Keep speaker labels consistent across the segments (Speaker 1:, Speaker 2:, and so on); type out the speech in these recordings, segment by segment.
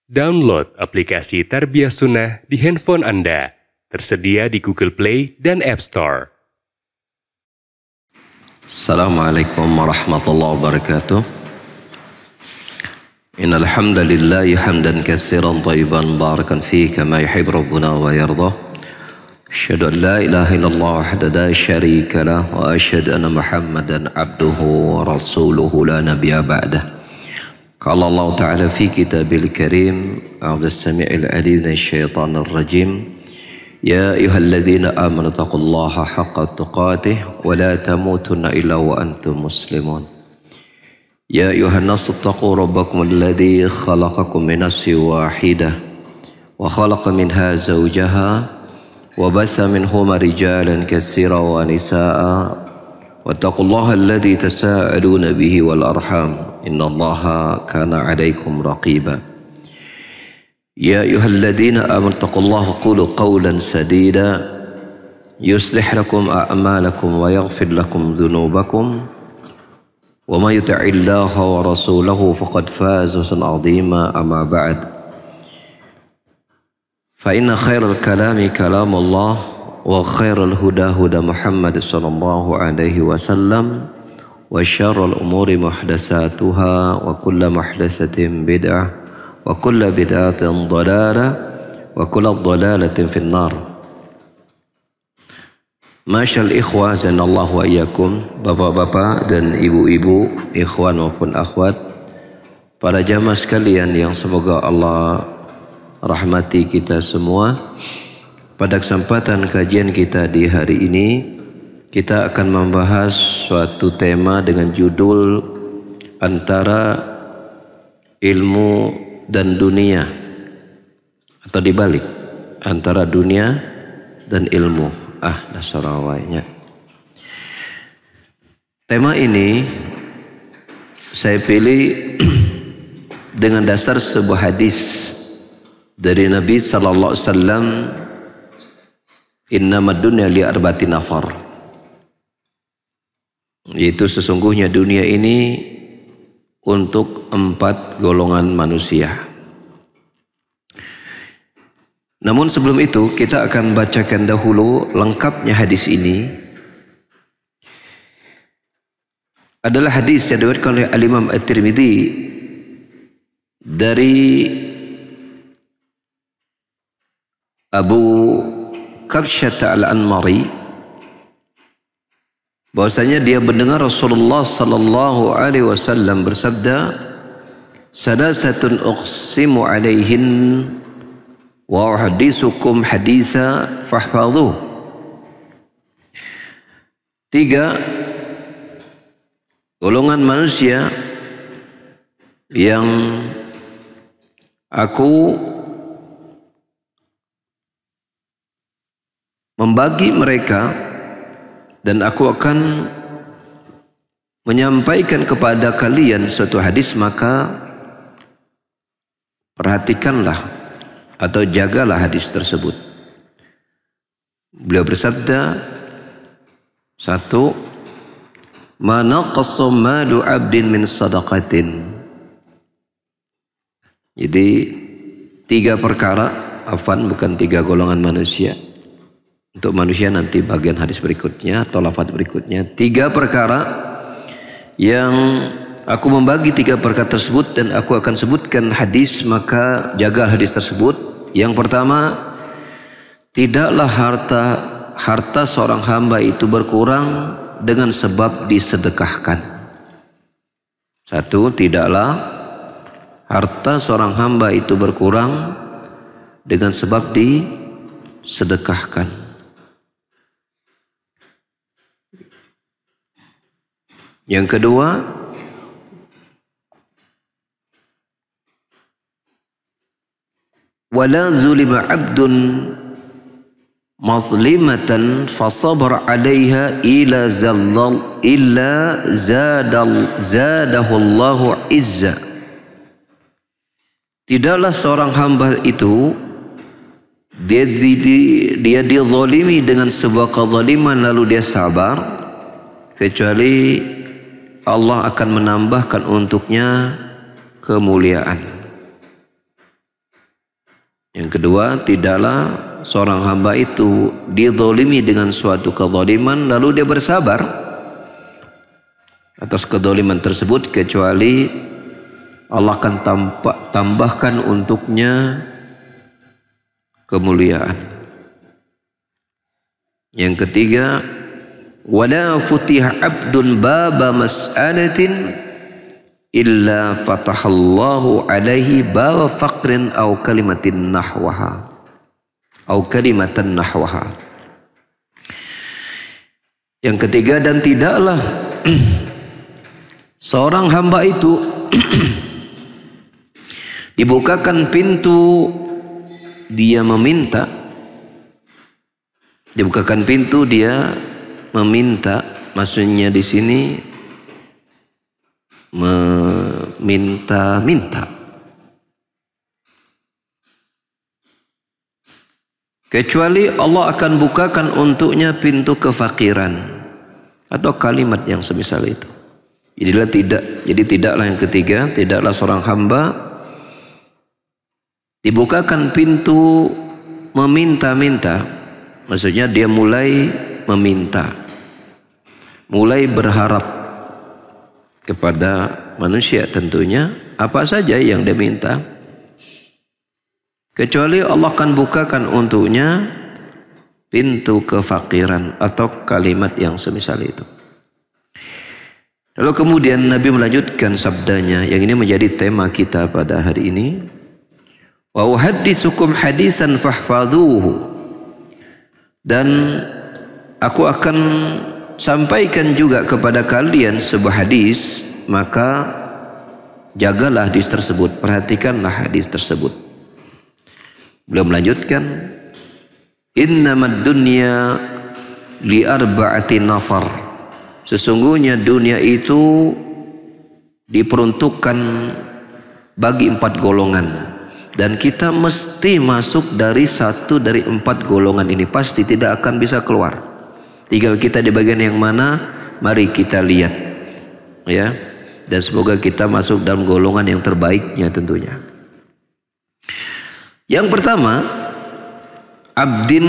Speaker 1: Download aplikasi Tarbiyah Sunnah di handphone Anda. Tersedia di Google Play dan App Store.
Speaker 2: Assalamualaikum warahmatullahi wabarakatuh. Innal hamdalillah hamdan katsiran thayyiban barakan fihi kama yuhibbu rabbuna wa yarda. Asyhadu an la ilaha illallah wahdahu la syarika lah wa asyhadu anna Muhammadan abduhu wa rasuluhu la nabiyya ba'dah. Qala Allah Ta'ala fi kitabil karim a'udzu samii'il 'aliim minasyaitonir rajim. Ya ayyuhalladzina amanu taqullaha haqqa tuqatih wa la tamutunna illa wa antum muslimun. Ya ayyuhan nasu taqu rabbakum alladzi khalaqakum min nafsin wahidah wa khalaqa minha zawjaha wa bassa minhuma rijalan katsiran wa nisaa'a wattaqullaha alladzi tasaaluna bihi wal arham innallaha kana 'alaikum raqiba. Ya ayyuhalladzina amanu taqullaha qulu qawlan sadida yuslih lakum a'malakum wa yaghfir lakum dhunubakum wa may yuti'illaha wa rasulahu faqad faza fawzan 'azima amma ba'd. Fa inna khairal kalami kalamullah wa khairal huda huda Muhammad sallallahu alaihi wasallam wa syarrul umuri muhdatsatuha wa kullu muhdatsatin bid'ah wa kullu bid'atin dhalalah wa kullu dhalalatin finnar. Masyal ikhwah zanallahu wa iyyakum, bapak-bapak dan ibu-ibu, ikhwan maupun akhwat, para jamaah sekalian yang semoga Allah rahmati kita semua. Pada kesempatan kajian kita di hari ini, kita akan membahas suatu tema dengan judul antara ilmu dan dunia, atau dibalik, antara dunia dan ilmu. Dasar awalnya. Tema ini saya pilih dengan dasar sebuah hadis dari Nabi sallallahu alaihi wasallam, innamad dunya li arba'ati nafar. Yaitu sesungguhnya dunia ini untuk 4 golongan manusia. Namun sebelum itu kita akan bacakan dahulu lengkapnya hadis ini. Adalah hadis yang diriwayatkan oleh Al-Imam At-Tirmidzi dari Abu Kabsyah Al-Anmari, bahwasanya dia mendengar Rasulullah sallallahu alaihi wasallam bersabda, "Salasatun uqsimu alaihin wa uhadditsukum haditsa fahfadhuh." 3 golongan manusia yang aku membagi mereka dan aku akan menyampaikan kepada kalian suatu hadis, maka perhatikanlah atau jagalah hadis tersebut. Beliau bersabda, 1, ma naqassa malu 'abdin min sadaqatin. Jadi 3 perkara, bukan 3 golongan manusia. Untuk manusia nanti bagian hadis berikutnya atau lafaz berikutnya. 3 perkara yang aku membagi 3 perkara tersebut dan aku akan sebutkan hadis, maka jaga hadis tersebut. Yang pertama, tidaklah harta seorang hamba itu berkurang dengan sebab disedekahkan. 1, tidaklah harta seorang hamba itu berkurang dengan sebab disedekahkan. Yang kedua, wala zulima 'abdun mazlimatan fasabar 'alaiha illa zadahu Allahu izza. Tidaklah seorang hamba itu dia dizalimi dengan sebuah kezaliman lalu dia sabar, kecuali Allah akan menambahkan untuknya kemuliaan. Yang kedua, tidaklah seorang hamba itu dizalimi dengan suatu kezaliman lalu dia bersabar atas kezaliman tersebut, kecuali Allah akan tambahkan untuknya kemuliaan. Yang ketiga, wala futiha abdun baba mas'alatin illa fatahallahu alaihi baba faqrin aw kalimatin nahwaha aw kalimatan nahwaha. Yang ketiga, dan tidaklah seorang hamba itu dibukakan pintu dia meminta, dibukakan pintu dia meminta, maksudnya di sini meminta-minta, kecuali Allah akan bukakan untuknya pintu kefakiran atau kalimat yang semisal itu. Jadi tidaklah yang ketiga, tidaklah seorang hamba dibukakan pintu meminta-minta, maksudnya dia mulai meminta, mulai berharap kepada manusia, tentunya apa saja yang dia minta, kecuali Allah akan bukakan untuknya pintu kefakiran atau kalimat yang semisal itu. Lalu kemudian Nabi melanjutkan sabdanya, yang ini menjadi tema kita pada hari ini. Wa uhadditsukum hadisan fahfadhuhu, dan aku akan sampaikan juga kepada kalian sebuah hadis, maka jagalah hadis tersebut, perhatikanlah hadis tersebut. Beliau melanjutkan, innamad dunya li arba'ati nafar, sesungguhnya dunia itu diperuntukkan bagi 4 golongan, dan kita mesti masuk dari satu dari 4 golongan ini, pasti tidak akan bisa keluar. Tinggal kita di bagian yang mana, mari kita lihat, ya. Dan semoga kita masuk dalam golongan yang terbaiknya tentunya. Yang pertama, abdin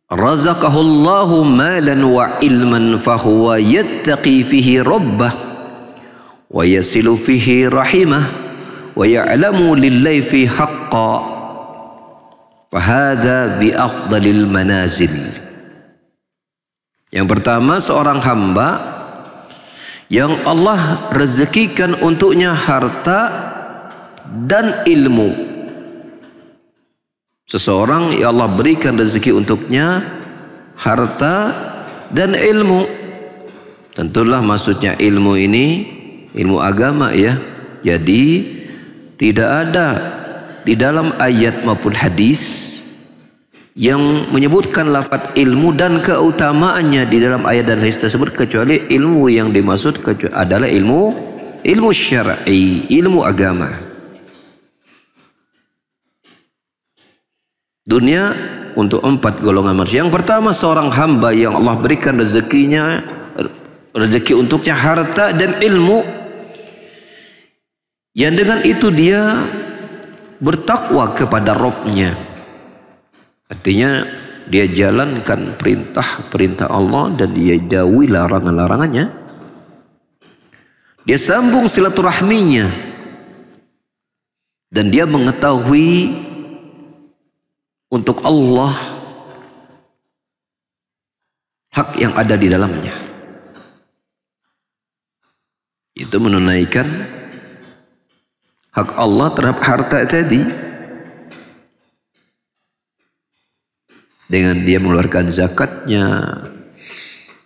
Speaker 2: razaqahullahu malan wa ilman fahuwa yattaqi fihi rabbah wa yasilu fihi rahimah wa ya'lamu lillahi fi haqqa fahadha bi afdalil manazil. Yang pertama, seorang hamba yang Allah rezekikan untuknya harta dan ilmu. Seseorang yang Allah berikan rezeki untuknya harta dan ilmu. Tentulah maksudnya ilmu ini ilmu agama, ya. Jadi tidak ada di dalam ayat maupun hadis yang menyebutkan lafaz ilmu dan keutamaannya di dalam ayat dan hadis tersebut, kecuali ilmu yang dimaksud adalah ilmu syar'i, ilmu agama. Dunia untuk 4 golongan manusia. Yang pertama, seorang hamba yang Allah berikan rezeki untuknya harta dan ilmu, yang dengan itu dia bertakwa kepada Rabb-nya. Artinya dia jalankan perintah Allah dan dia jauhi larangan-larangannya. Dia sambung silaturahminya dan dia mengetahui untuk Allah hak yang ada di dalamnya. Itu menunaikan hak Allah terhadap harta tadi. Dengan dia mengeluarkan zakatnya,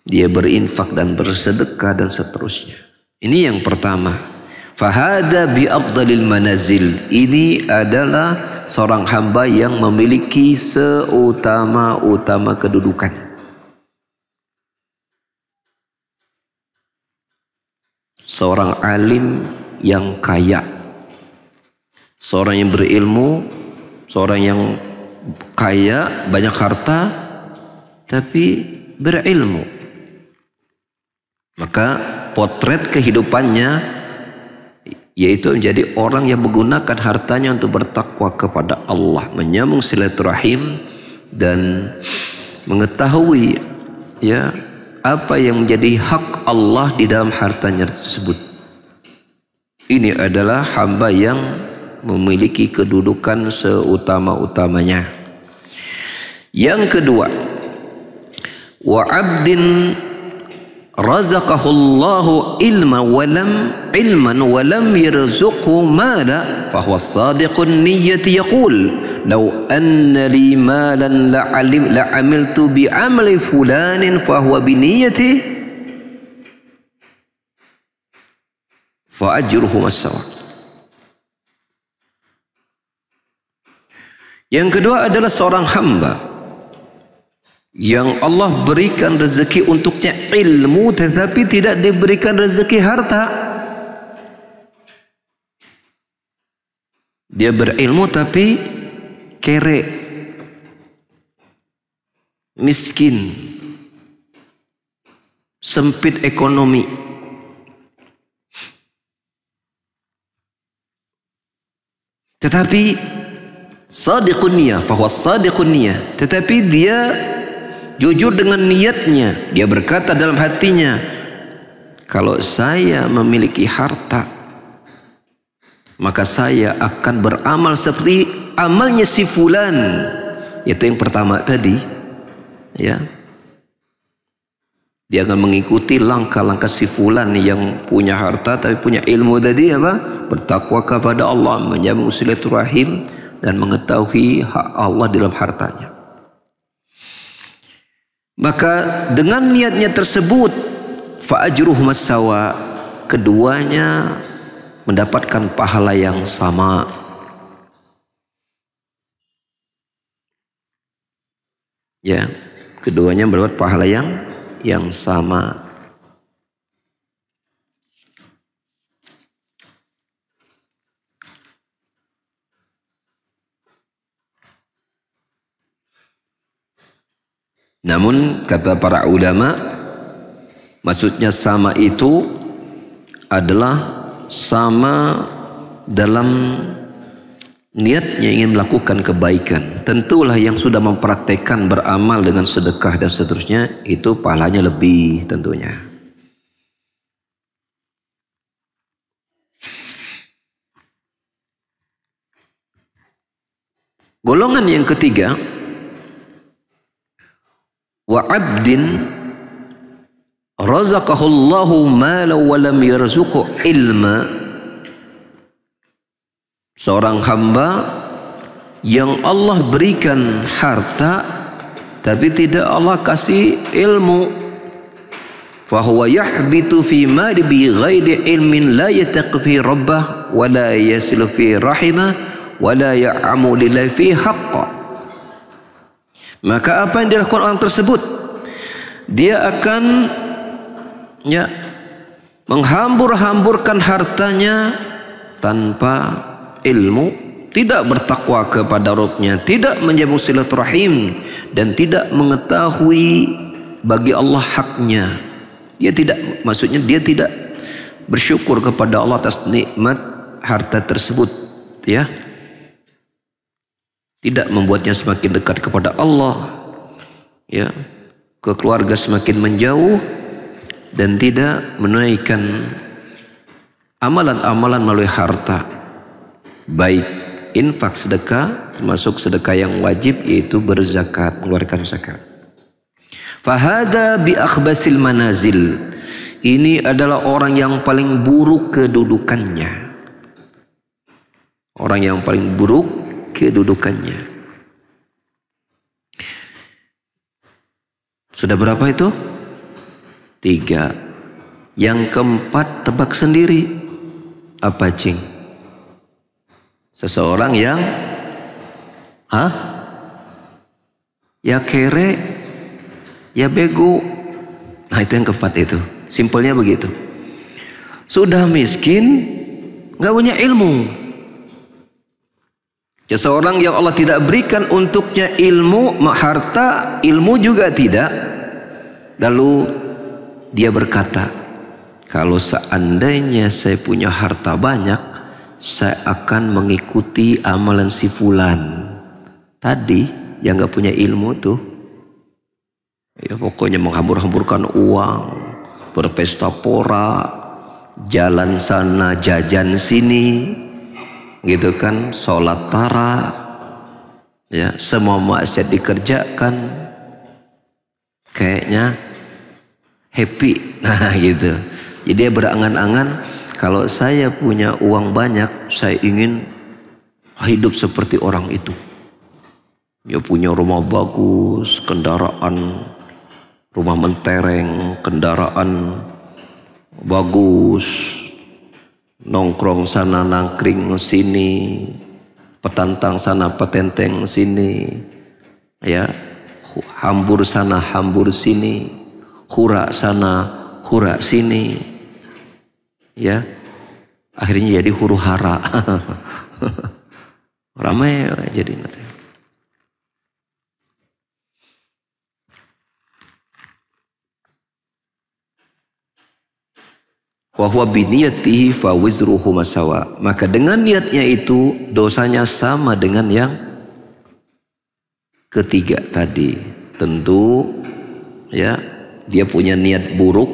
Speaker 2: dia berinfak dan bersedekah dan seterusnya. Ini yang pertama. Fahada bi afdalil manazil. Ini adalah seorang hamba yang memiliki seutama-utama kedudukan. Seorang alim yang kaya, seorang yang berilmu, seorang yang kaya, banyak harta, tapi berilmu. Maka potret kehidupannya yaitu menjadi orang yang menggunakan hartanya untuk bertakwa kepada Allah, menyambung silaturahim dan mengetahui ya apa yang menjadi hak Allah di dalam hartanya tersebut. Ini adalah hamba yang memiliki kedudukan seutama-utamanya. Yang kedua, wa 'abdin razaqahullahu ilman wa lam yarzuqhu mala fa huwa sadiqun niyyati yaqul law anna li malan la'amiltu bi amali fulanin fa huwa bi niyyati fa ajruhu as-sawa. Yang kedua adalah seorang hamba yang Allah berikan rezeki untuknya ilmu, tetapi tidak diberikan rezeki harta. Dia berilmu tapi kere, miskin, sempit ekonomi. Tetapi sadiqun niyah, fahuwa sadiqun niyah, tetapi dia jujur dengan niatnya. Dia berkata dalam hatinya, kalau saya memiliki harta, maka saya akan beramal seperti amalnya si fulan. Itu yang pertama tadi, ya. Dia akan mengikuti langkah-langkah si fulan yang punya harta tapi punya ilmu tadi, apa? Bertakwa kepada Allah, menyambung silaturahim dan mengetahui hak Allah dalam hartanya. Maka dengan niatnya tersebut fa ajruhum as-sawa, keduanya mendapatkan pahala yang sama. Ya, keduanya mendapat pahala yang sama. Namun kata para ulama, maksudnya sama itu adalah sama dalam niatnya ingin melakukan kebaikan. Tentulah yang sudah mempraktekkan beramal dengan sedekah dan seterusnya, itu pahalanya lebih tentunya. Golongan yang ketiga, wa 'abdin razaqahullahu mala wa lam yarzuqhu ilma, seorang hamba yang Allah berikan harta tapi tidak Allah kasih ilmu, fa huwa yahbitu fi ma bi ghairi ilmin la yattaqi fi rabbah wa la yasilu fi rahimah wa la ya'amu lillahi fi haqqa. Maka apa yang dilakukan orang tersebut? Dia akan menghambur-hamburkan hartanya tanpa ilmu, tidak bertakwa kepada Rabbnya, tidak menjaga silaturahim dan tidak mengetahui bagi Allah haknya. Dia tidak, maksudnya dia tidak bersyukur kepada Allah atas nikmat harta tersebut, ya. Tidak membuatnya semakin dekat kepada Allah, ya, ke keluarga semakin menjauh, dan tidak menunaikan amalan-amalan melalui harta, baik infak sedekah, termasuk sedekah yang wajib yaitu berzakat, mengeluarkan zakat. Fahada bi akhbasil manazil, ini adalah orang yang paling buruk kedudukannya, orang yang paling buruk kedudukannya. Sudah berapa itu? 3. Yang keempat tebak sendiri. Apa, Cing? Seseorang yang ya kere, ya bego. Nah, itu yang keempat itu. Simpelnya begitu. Sudah miskin, nggak punya ilmu. Seseorang yang Allah tidak berikan untuknya ilmu, harta, ilmu juga tidak. Lalu dia berkata, kalau seandainya saya punya harta banyak, saya akan mengikuti amalan si fulan tadi yang gak punya ilmu tuh. Ya pokoknya menghambur-hamburkan uang, berpesta pora, jalan sana jajan sini, gitu kan, sholat tara, ya semua maksiat dikerjakan, kayaknya happy, nah gitu. Jadi dia berangan-angan, kalau saya punya uang banyak, saya ingin hidup seperti orang itu. Dia punya rumah bagus, kendaraan, rumah mentereng, kendaraan bagus, nongkrong sana nangkring sini, petantang sana petenteng sini, ya hambur sana hambur sini, hura sana hura sini, ya akhirnya jadi huru hara. Ramai jadi nanti. Wa huwa biniyatihi fa wizruhu masawa. Maka dengan niatnya itu dosanya sama dengan yang ketiga tadi. Tentu ya dia punya niat buruk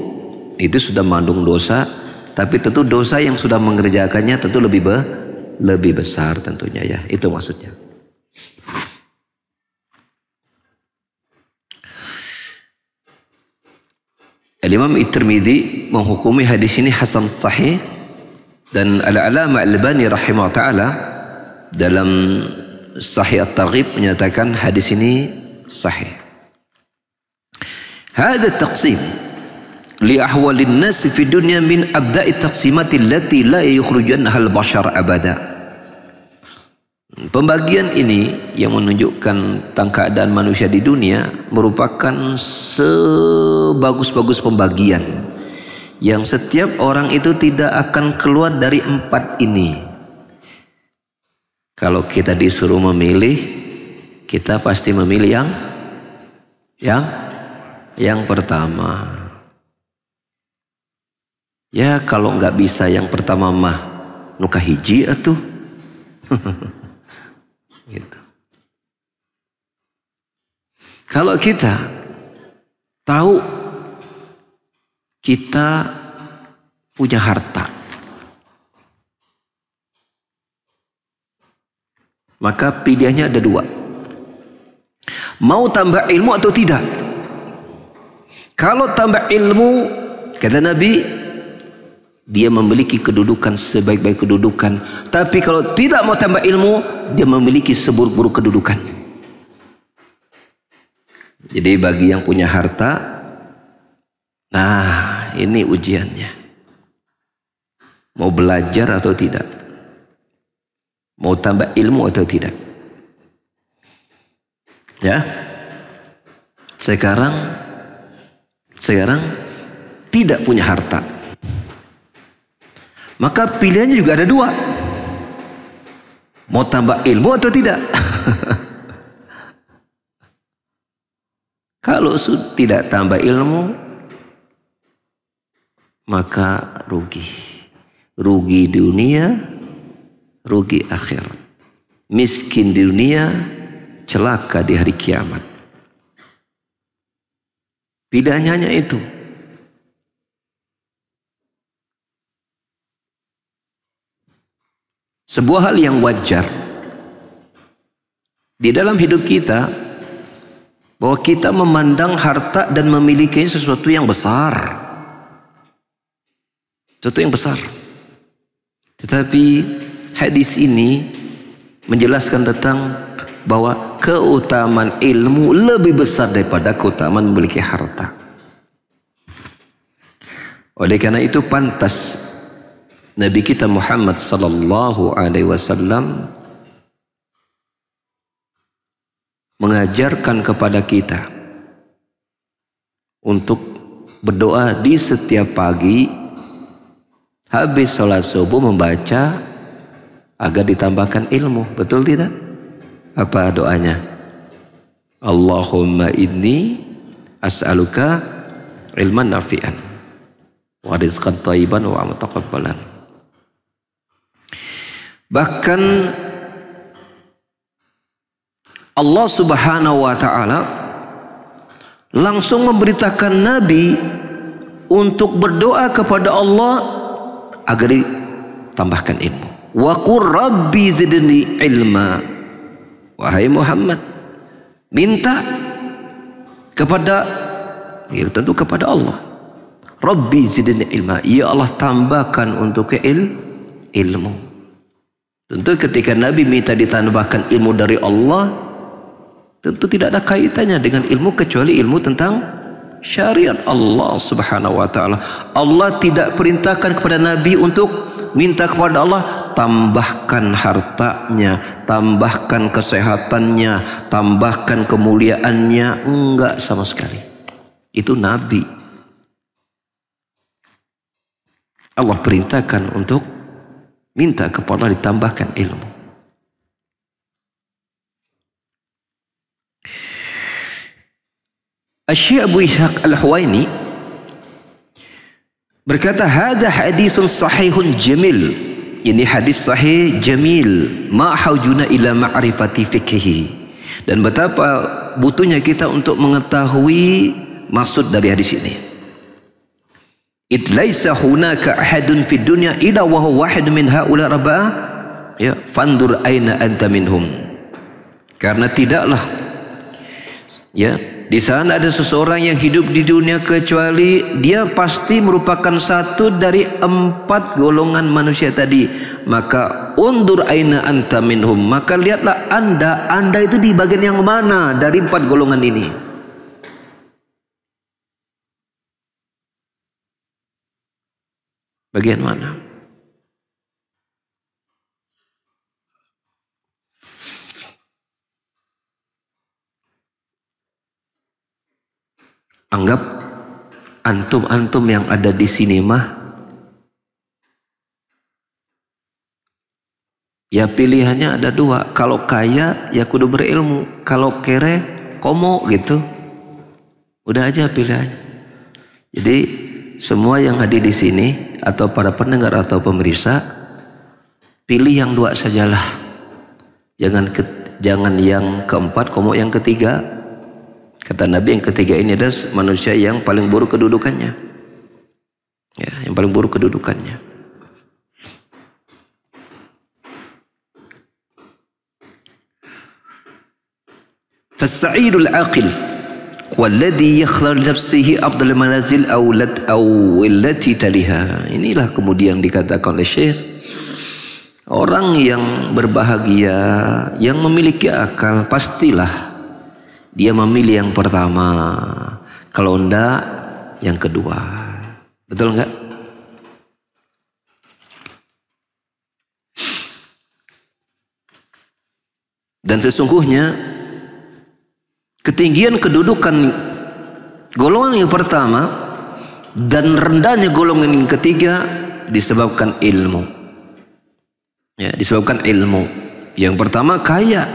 Speaker 2: itu sudah mengandung dosa, tapi tentu dosa yang sudah mengerjakannya tentu lebih besar tentunya ya. Itu maksudnya. Al-Imam At-Tirmidzi menghukumi hadis ini hasan sahih, dan Al-Alama Al-Albani rahimahullah taala dalam Sahih At-Targhib menyatakan hadis ini sahih. Hadha taqsim li ahwalin nas fi dunya min abda'i taqsimati allati la yukhrijanha al-bashar abada. Pembagian ini yang menunjukkan tentang keadaan manusia di dunia merupakan sebagus-bagus pembagian yang setiap orang itu tidak akan keluar dari 4 ini. Kalau kita disuruh memilih, kita pasti memilih yang pertama. Ya kalau nggak bisa yang pertama mah nuka hiji atuh. Gitu. Kalau kita tahu kita punya harta, maka pilihannya ada 2. Mau tambah ilmu atau tidak? Kalau tambah ilmu, kata Nabi, dia memiliki kedudukan sebaik-baik kedudukan. Tapi kalau tidak mau tambah ilmu, dia memiliki seburuk-buruk kedudukan. Jadi bagi yang punya harta, nah ini ujiannya. Mau belajar atau tidak? Mau tambah ilmu atau tidak? Ya. Sekarang tidak punya harta. Maka pilihannya juga ada 2. Mau tambah ilmu atau tidak? Kalau tidak tambah ilmu, maka rugi. Rugi dunia, rugi akhirat. Miskin di dunia, celaka di hari kiamat. Pilihannya hanya itu. Sebuah hal yang wajar di dalam hidup kita, bahwa kita memandang harta dan memiliki sesuatu yang besar, sesuatu yang besar. Tetapi hadis ini menjelaskan tentang bahwa keutamaan ilmu lebih besar daripada keutamaan memiliki harta. Oleh karena itu pantas Nabi kita Muhammad sallallahu alaihi wasallam mengajarkan kepada kita untuk berdoa di setiap pagi habis sholat subuh membaca agar ditambahkan ilmu. Betul tidak? Apa doanya? Allahumma inni as'aluka ilman nafi'an wa rizqan thayyiban wa mutaqabbalan. Bahkan Allah Subhanahu wa taala langsung memberitakan Nabi untuk berdoa kepada Allah agar ditambahkan ilmu. Wa qur rabbi zidni ilma. Wahai Muhammad, minta kepada, ya tentu kepada Allah. Rabbi zidni ilma. Ya Allah, tambahkan untuk ilmu. Tentu ketika Nabi minta ditambahkan ilmu dari Allah, tentu tidak ada kaitannya dengan ilmu kecuali ilmu tentang syariat Allah Subhanahu wa taala. Allah tidak perintahkan kepada Nabi untuk minta kepada Allah tambahkan hartanya, tambahkan kesehatannya, tambahkan kemuliaannya, enggak sama sekali. Itu Nabi. Allah perintahkan untuk minta kepada Allah ditambahkan ilmu. Asy-Syaikh Abu Ishaq Al-Huwaini berkata, "Hadza hadisun sahihun jamil." Ini hadis sahih jamil, ma haujuna ila ma'rifati fikhihi. Dan betapa butuhnya kita untuk mengetahui maksud dari hadis ini. It laisa hunaka ahadun fid dunya illa wa huwa wahid min haula arba'ah, ya, fandur aina anta minhum. Karena tidaklah, ya, di sana ada seseorang yang hidup di dunia kecuali dia pasti merupakan satu dari 4 golongan manusia tadi. Maka undur aina anta minhum, maka lihatlah anda itu di bagian yang mana dari 4 golongan ini. Bagian mana? Anggap antum yang ada di sini mah, ya pilihannya ada 2. Kalau kaya ya kudu berilmu, kalau kere komo gitu. Udah aja pilihannya. Jadi semua yang hadir di sini atau para pendengar atau pemirsa, pilih yang 2 sajalah. Jangan yang keempat komo yang ketiga. Kata Nabi yang ketiga ini adalah manusia yang paling buruk kedudukannya. Ya, yang paling buruk kedudukannya. Fas'idul aqil walladhi yakhlar nafsihi afdal manazil awlad awillati taliha. Inilah kemudian dikatakan oleh Syekh, orang yang berbahagia, yang memiliki akal, pastilah dia memilih yang pertama, kalau enggak yang kedua. Betul enggak? Dan sesungguhnya ketinggian kedudukan golongan yang pertama dan rendahnya golongan yang ketiga disebabkan ilmu. Ya, disebabkan ilmu. Yang pertama kaya,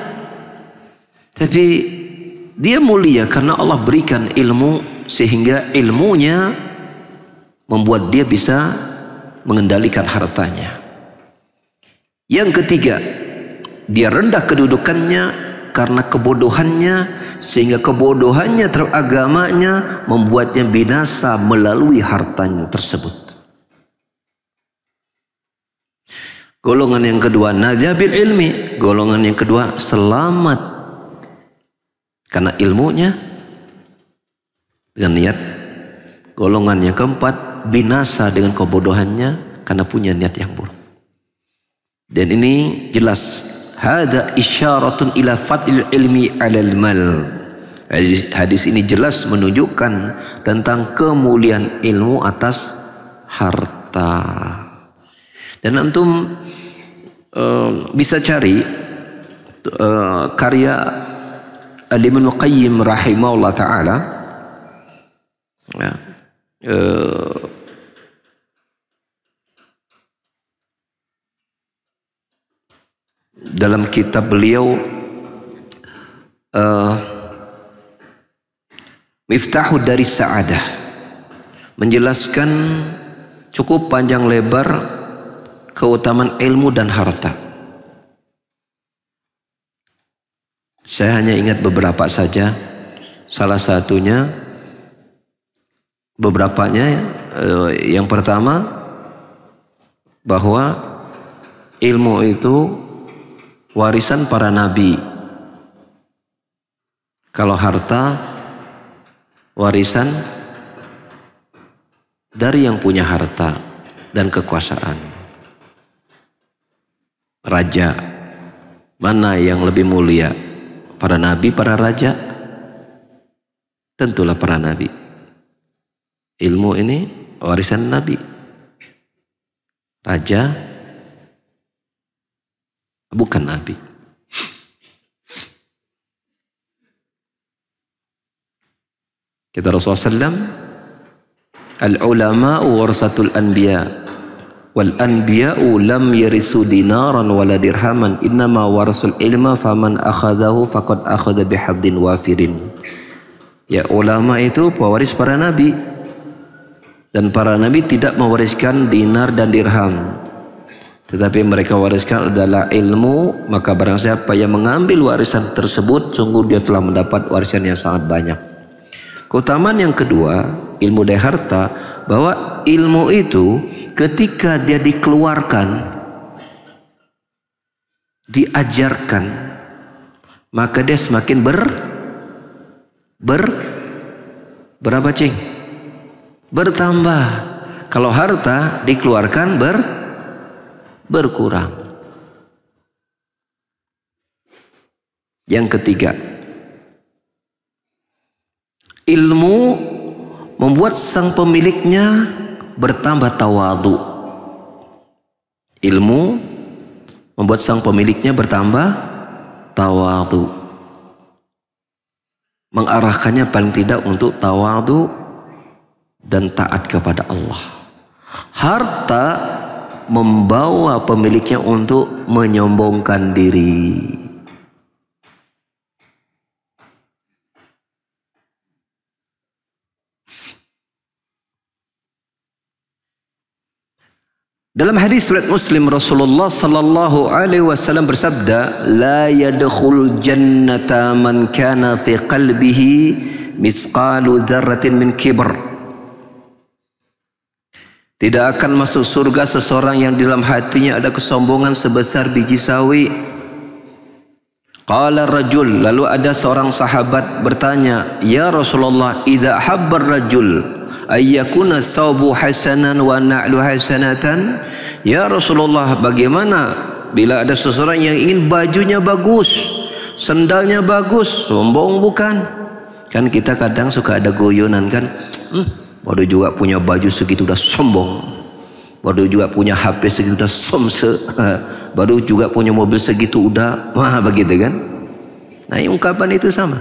Speaker 2: tapi dia mulia karena Allah berikan ilmu, sehingga ilmunya membuat dia bisa mengendalikan hartanya. Yang ketiga, dia rendah kedudukannya karena kebodohannya, sehingga kebodohannya terhadap agamanya membuatnya binasa melalui hartanya tersebut. Golongan yang kedua, najabil ilmi. Golongan yang kedua selamat karena ilmunya dengan niat. Golongan yang keempat binasa dengan kebodohannya karena punya niat yang buruk. Dan ini jelas, hada isyaratun ila fadlil ilmi 'alal mal. Hadis ini jelas menunjukkan tentang kemuliaan ilmu atas harta. Dan antum bisa cari karya Al-Imam Qayyim rahimahullah ta'ala, ya, dalam kitab beliau Miftahud Daris Sa'adah menjelaskan cukup panjang lebar keutamaan ilmu dan harta. Saya hanya ingat beberapa saja. Salah satunya, yang pertama, bahwa ilmu itu warisan para nabi. Kalau harta, warisan dari yang punya harta dan kekuasaan. Raja, mana yang lebih mulia? Para nabi, para raja? Tentulah para nabi. Ilmu ini warisan nabi. Raja bukan nabi. Kata Rasulullah SAW, al-ulama warasatul anbiya wal anbiya'u lam yarisu dinaran wala dirhaman innama warasul ilma faman akhadahu faqad akhadha bihaddin wafirin. Ya, ulama itu pewaris para nabi, dan para nabi tidak mewariskan dinar dan dirham, tetapi mereka wariskan adalah ilmu. Maka barang siapa yang mengambil warisan tersebut, sungguh dia telah mendapat warisan yang sangat banyak. Keutamaan yang kedua, ilmu dan harta, bahwa ilmu itu ketika dia dikeluarkan, diajarkan, maka dia semakin berapa cing? Bertambah. Kalau harta dikeluarkan berkurang. Yang ketiga, ilmu membuat sang pemiliknya bertambah tawadhu. Ilmu membuat sang pemiliknya bertambah tawadhu. Mengarahkannya paling tidak untuk tawadhu dan taat kepada Allah. Harta membawa pemiliknya untuk menyombongkan diri. Dalam hadis riwayat Muslim, Rasulullah sallallahu alaihi wasallam bersabda, "La yadkhul jannata man kana fi qalbihi misqalu dzarratin min kibr." Tidak akan masuk surga seseorang yang di dalam hatinya ada kesombongan sebesar biji sawi. Qala rajul, lalu ada seorang sahabat bertanya, "Ya Rasulullah, idza habbar rajul ayyakuna thawbu hasanan wa na'lu hasanatan?" Ya Rasulullah, bagaimana bila ada seseorang yang ingin bajunya bagus, sendalnya bagus, sombong bukan? Kan kita kadang suka ada goyonan kan, baru juga punya baju segitu udah sombong, baru juga punya HP segitu udah somse, baru juga punya mobil segitu udah wah begitu kan. Nah, ungkapan itu sama.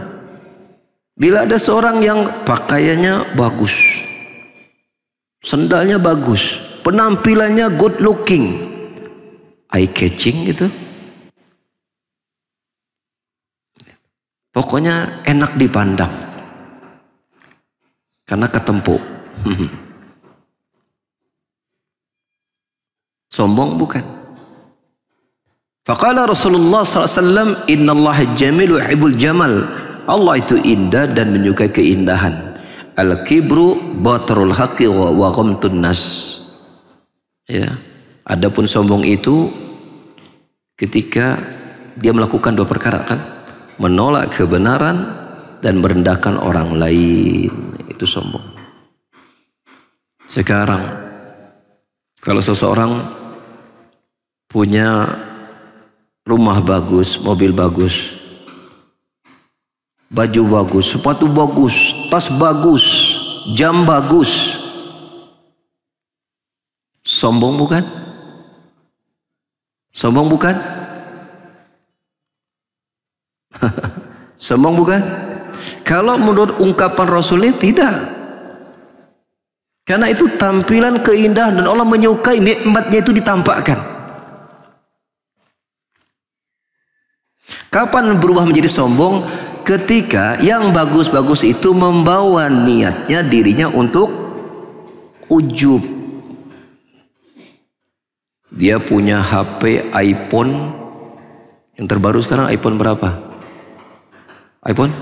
Speaker 2: Bila ada seorang yang pakaiannya bagus, sendalnya bagus, penampilannya good looking, eye catching gitu, pokoknya enak dipandang karena ketempuh. Sombong bukan? Faqala Rasulullah SAW, "Inna Allah jamil wa yuhibbul jamal." Allah itu indah dan menyukai keindahan. Al-kibru batarul haqqi wa ghamtun nas. Ya, adapun sombong itu ketika dia melakukan dua perkara kan, menolak kebenaran dan merendahkan orang lain, itu sombong. Sekarang kalau seseorang punya rumah bagus, mobil bagus, baju bagus, sepatu bagus, tas bagus, jam bagus, sombong bukan? Sombong bukan? Sombong bukan? Kalau menurut ungkapan Rasulnya tidak. Karena itu tampilan keindahan dan Allah menyukai nikmatnya itu ditampakkan. Kapan berubah menjadi sombong? Ketika yang bagus-bagus itu membawa niatnya dirinya untuk ujub, Dia punya HP iPhone yang terbaru sekarang, iPhone berapa? iPhone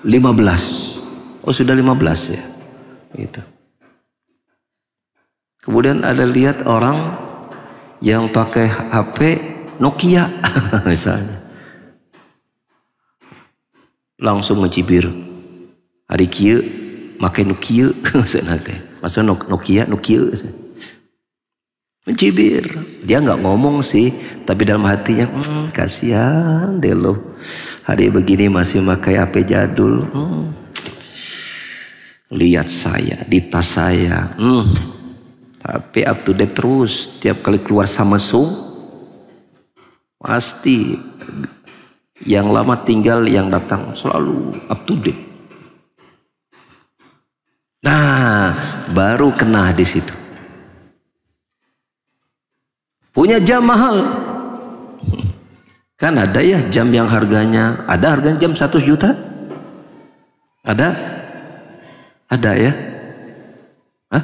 Speaker 2: 15. Oh, sudah 15 ya. Gitu. Kemudian ada lihat orang yang pakai HP Nokia misalnya. Langsung ngecibir. Hari kieu make Nokia masa Nokia. Mencibir. Dia nggak ngomong sih, tapi dalam hatinya kasihan deh lo. Hari begini masih pakai HP jadul. Lihat saya di tas saya. HP up to date terus. Tiap kali keluar Samsung pasti yang lama tinggal, yang datang selalu up to date. Nah, baru kena di situ. Punya jam mahal. Kan ada ya jam yang harganya, ada harganya jam 1 juta? Ada? Ada ya? Hah?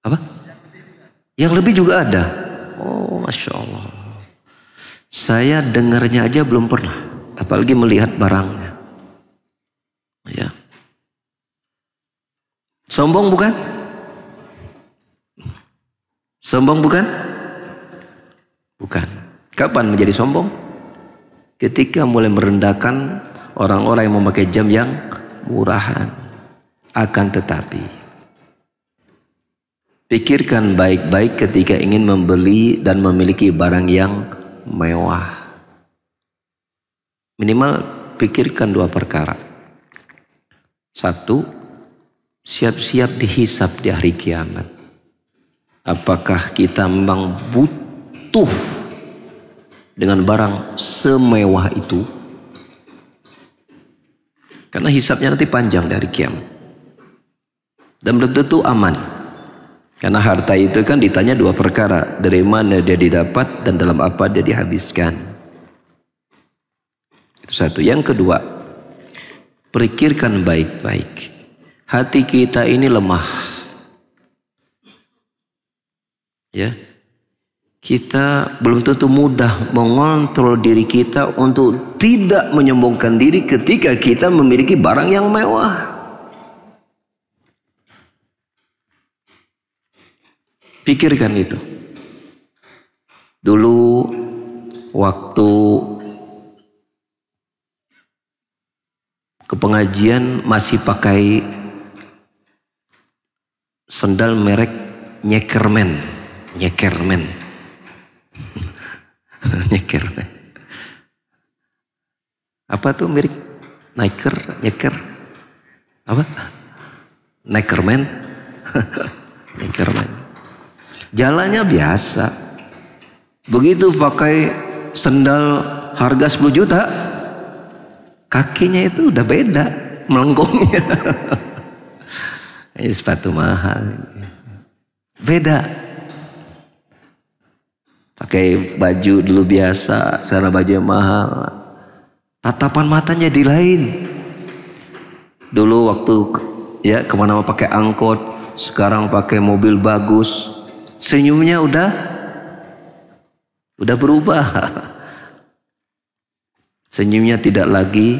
Speaker 2: Apa? Yang lebih juga ada? Oh, Masya Allah. Saya dengarnya aja belum pernah, apalagi melihat barangnya. Ya. Sombong bukan? Sombong bukan? Bukan. Kapan menjadi sombong? Ketika mulai merendahkan orang-orang yang memakai jam yang murahan. Akan tetapi, pikirkan baik-baik ketika ingin membeli dan memiliki barang yang mewah. Minimal pikirkan 2 perkara. 1, siap-siap dihisap di hari kiamat. Apakah kita memang butuh dengan barang semewah itu? Karena hisapnya nanti panjang dari kiamat. Dan belum tentu aman. Karena harta itu kan ditanya 2 perkara. Dari mana dia didapat dan dalam apa dia dihabiskan. Itu 1. Yang kedua, pikirkan baik-baik. Hati kita ini lemah. Ya. Kita belum tentu mudah mengontrol diri kita untuk tidak menyombongkan diri ketika kita memiliki barang yang mewah. Pikirkan itu. Dulu waktu ke pengajian masih pakai sendal merek Nyekerman. Nyekerman. Apa tuh merek? Nyeker. Apa? Neckerman. Neckerman. Jalannya biasa. Begitu pakai sendal harga 10 juta, kakinya itu udah beda melengkungnya. Ini sepatu mahal. Beda. Pakai baju dulu biasa, sekarang baju yang mahal. Tatapan matanya di lain. Dulu waktu ya kemana-mana pakai angkot, sekarang pakai mobil bagus. Senyumnya udah berubah. Senyumnya tidak lagi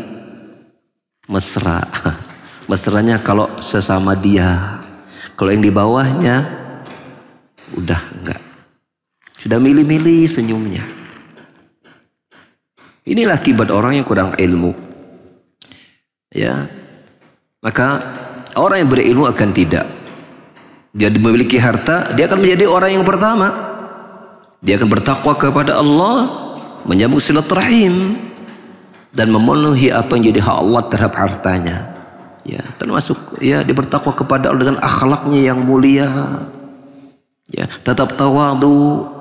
Speaker 2: mesra. Mesranya kalau sesama dia. Kalau yang di bawahnya udah enggak. Sudah milih-milih senyumnya. Inilah akibat orang yang kurang ilmu. Ya. Maka orang yang berilmu akan tidak. Dia memiliki harta, dia akan menjadi orang yang pertama. Dia akan bertakwa kepada Allah, menyambung silaturahim dan memenuhi apa yang jadi hak Allah terhadap hartanya. Ya, termasuk ya dia bertakwa kepada Allah dengan akhlaknya yang mulia. Ya, tetap tawadu.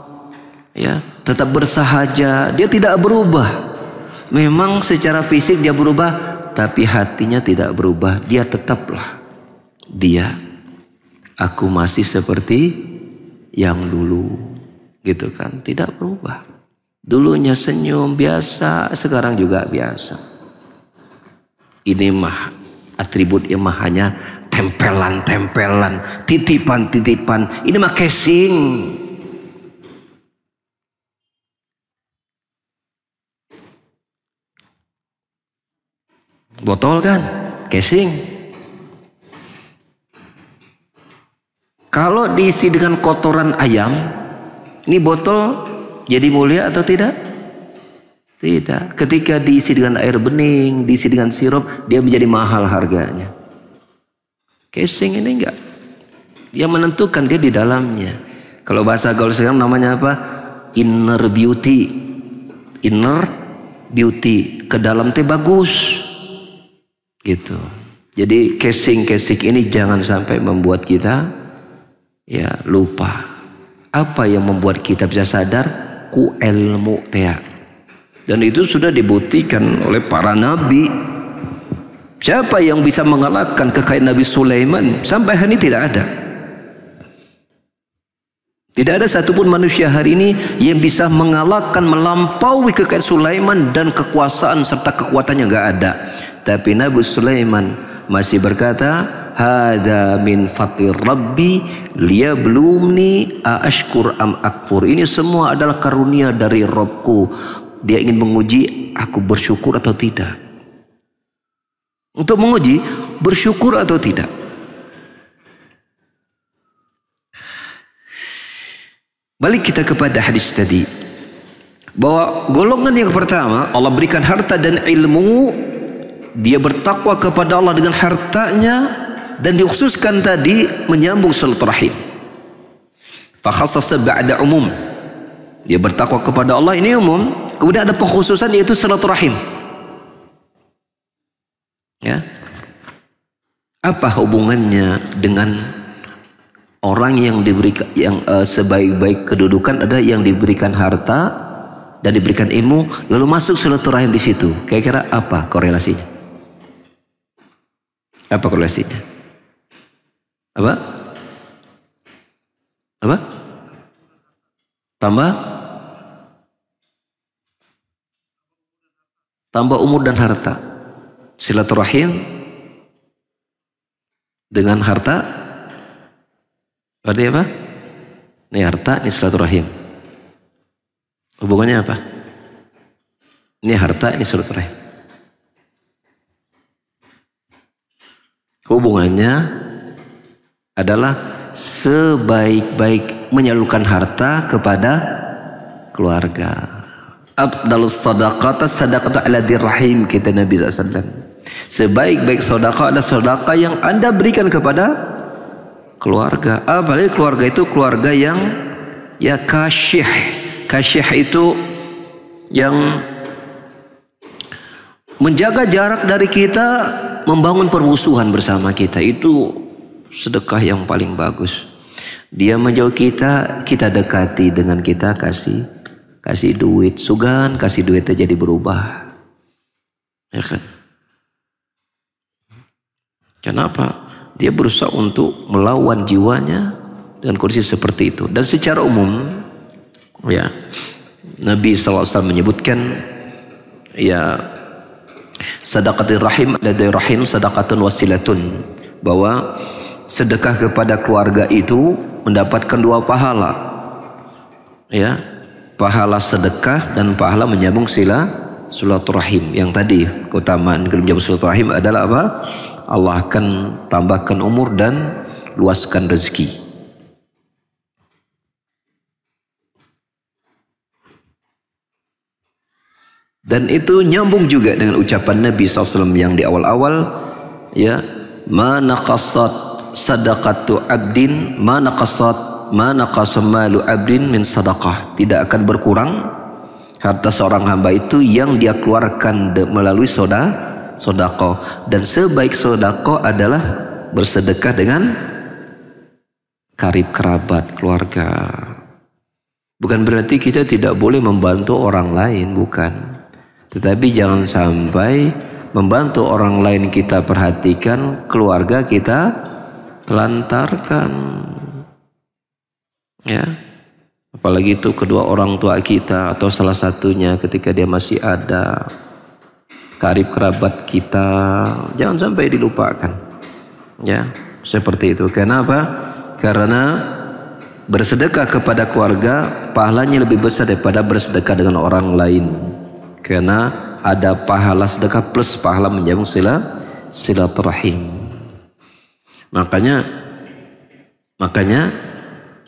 Speaker 2: Ya, tetap bersahaja, dia tidak berubah. Memang secara fisik dia berubah, tapi hatinya tidak berubah. Dia tetaplah dia. Aku masih seperti yang dulu, gitu kan? Tidak berubah. Dulunya senyum biasa, sekarang juga biasa. Ini mah atribut mah hanya tempelan-tempelan, titipan-titipan. Ini mah casing. Botol kan, casing. Kalau diisi dengan kotoran ayam, ini botol jadi mulia atau tidak? Tidak. Ketika diisi dengan air bening, diisi dengan sirup, dia menjadi mahal harganya. Casing ini enggak. Yang menentukan dia di dalamnya. Kalau bahasa gaul sekarang namanya apa? Inner beauty. Inner beauty. Ke dalam teh bagus. Gitu. Jadi casing ini jangan sampai membuat kita ya lupa. Apa yang membuat kita bisa sadar? Ku ilmu teh. Dan itu sudah dibuktikan oleh para nabi. Siapa yang bisa mengalahkan kekayaan Nabi Sulaiman? Sampai hari ini tidak ada. Tidak ada satupun manusia hari ini yang bisa mengalahkan, melampaui kekayaan Sulaiman dan kekuasaan serta kekuatannya, nggak ada. Tapi Nabi Sulaiman masih berkata, hada min fadli rabbi liyablumni aashkur am akfur. Ini semua adalah karunia dari Robku. Dia ingin menguji aku bersyukur atau tidak. Untuk menguji bersyukur atau tidak. Balik kita kepada hadis tadi. Bahwa golongan yang pertama, Allah berikan harta dan ilmu. Dia bertakwa kepada Allah dengan hartanya. Dan dikhususkan tadi menyambung silaturahim. Fakhassasa ba'da umum. Dia bertakwa kepada Allah, ini umum. Kemudian ada pengkhususan yaitu silaturahim. Ya. Apa hubungannya dengan orang yang diberikan sebaik-baik kedudukan, ada yang diberikan harta dan diberikan ilmu, lalu masuk silaturahim di situ. Kira-kira apa korelasinya? Apa korelasinya? Apa? Apa? Tambah umur dan harta. Silaturahim dengan harta berarti apa? Ini harta, ini silaturahim. Hubungannya apa? Ini harta, ini silaturahim. Hubungannya adalah sebaik-baik menyalurkan harta kepada keluarga. Afdalus sadaqata sadaqatu ala dirrahim, kata Nabi SAW. Sebaik-baik sedekah adalah sedekah yang Anda berikan kepada keluarga. Apalagi keluarga itu keluarga yang ya kasyih. Kasyih itu yang menjaga jarak dari kita, membangun permusuhan bersama kita. Itu sedekah yang paling bagus. Dia menjauh kita, kita dekati dengan kita kasih duit. Sugan kasih duitnya jadi berubah. Ya kan? Kenapa? Dia berusaha untuk melawan jiwanya dengan kondisi seperti itu. Dan secara umum ya Nabi SAW menyebutkan ya sedekatul rahim ada rahim sedekatun wasilatun, bahwa sedekah kepada keluarga itu mendapatkan dua pahala. Ya, pahala sedekah dan pahala menyambung silaturahim. Yang tadi keutamaan menyambung silaturahim adalah apa? Allah akan tambahkan umur dan luaskan rezeki. Dan itu nyambung juga dengan ucapan Nabi SAW yang di awal-awal, ya, ma naqasat sadaqatu abdin ma naqasa malu abdin min sadaqah. Tidak akan berkurang harta seorang hamba itu yang dia keluarkan melalui sedekah. Dan sebaik sedekah adalah bersedekah dengan karib kerabat keluarga. Bukan berarti kita tidak boleh membantu orang lain, bukan. Tetapi jangan sampai membantu orang lain kita perhatikan, keluarga kita telantarkan. Ya, apalagi itu kedua orang tua kita atau salah satunya ketika dia masih ada, karib kerabat kita, jangan sampai dilupakan. Ya, seperti itu. Kenapa? Karena bersedekah kepada keluarga pahalanya lebih besar daripada bersedekah dengan orang lain. Karena ada pahala sedekah plus pahala menyambung silaturahim. Makanya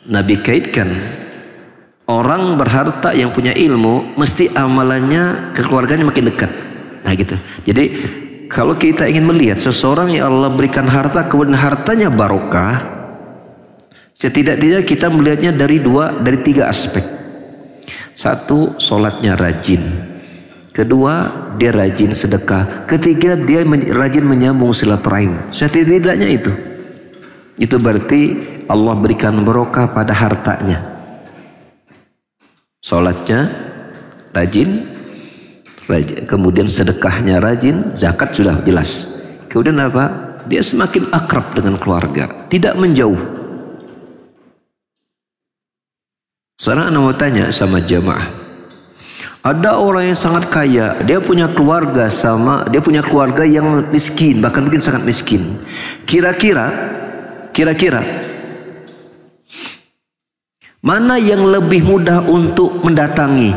Speaker 2: Nabi kaitkan orang berharta yang punya ilmu mesti amalannya kekeluarganya makin dekat. Nah gitu. Jadi kalau kita ingin melihat seseorang yang Allah berikan harta kemudian hartanya barokah, setidaknya kita melihatnya dari tiga aspek. Satu, sholatnya rajin. Kedua, dia rajin sedekah. Ketiga, dia rajin menyambung silaturahim. Setidaknya itu. Itu berarti Allah berikan barokah pada hartanya. Sholatnya rajin, kemudian sedekahnya rajin, zakat sudah jelas. Kemudian apa? Dia semakin akrab dengan keluarga, tidak menjauh. Sekarang anda mau tanya sama jamaah, ada orang yang sangat kaya, dia punya keluarga yang miskin, bahkan mungkin sangat miskin. Kira-kira mana yang lebih mudah untuk mendatangi?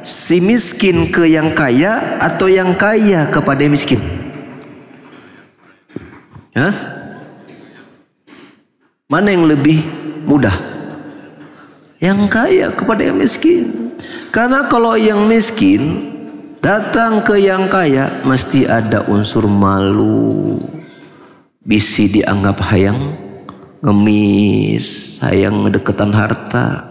Speaker 2: Si miskin ke yang kaya atau yang kaya kepada yang miskin? Hah? Mana yang lebih mudah? Yang kaya kepada yang miskin. Karena kalau yang miskin datang ke yang kaya mesti ada unsur malu. Bisi dianggap hayang ngemis, hayang ngedeketan harta.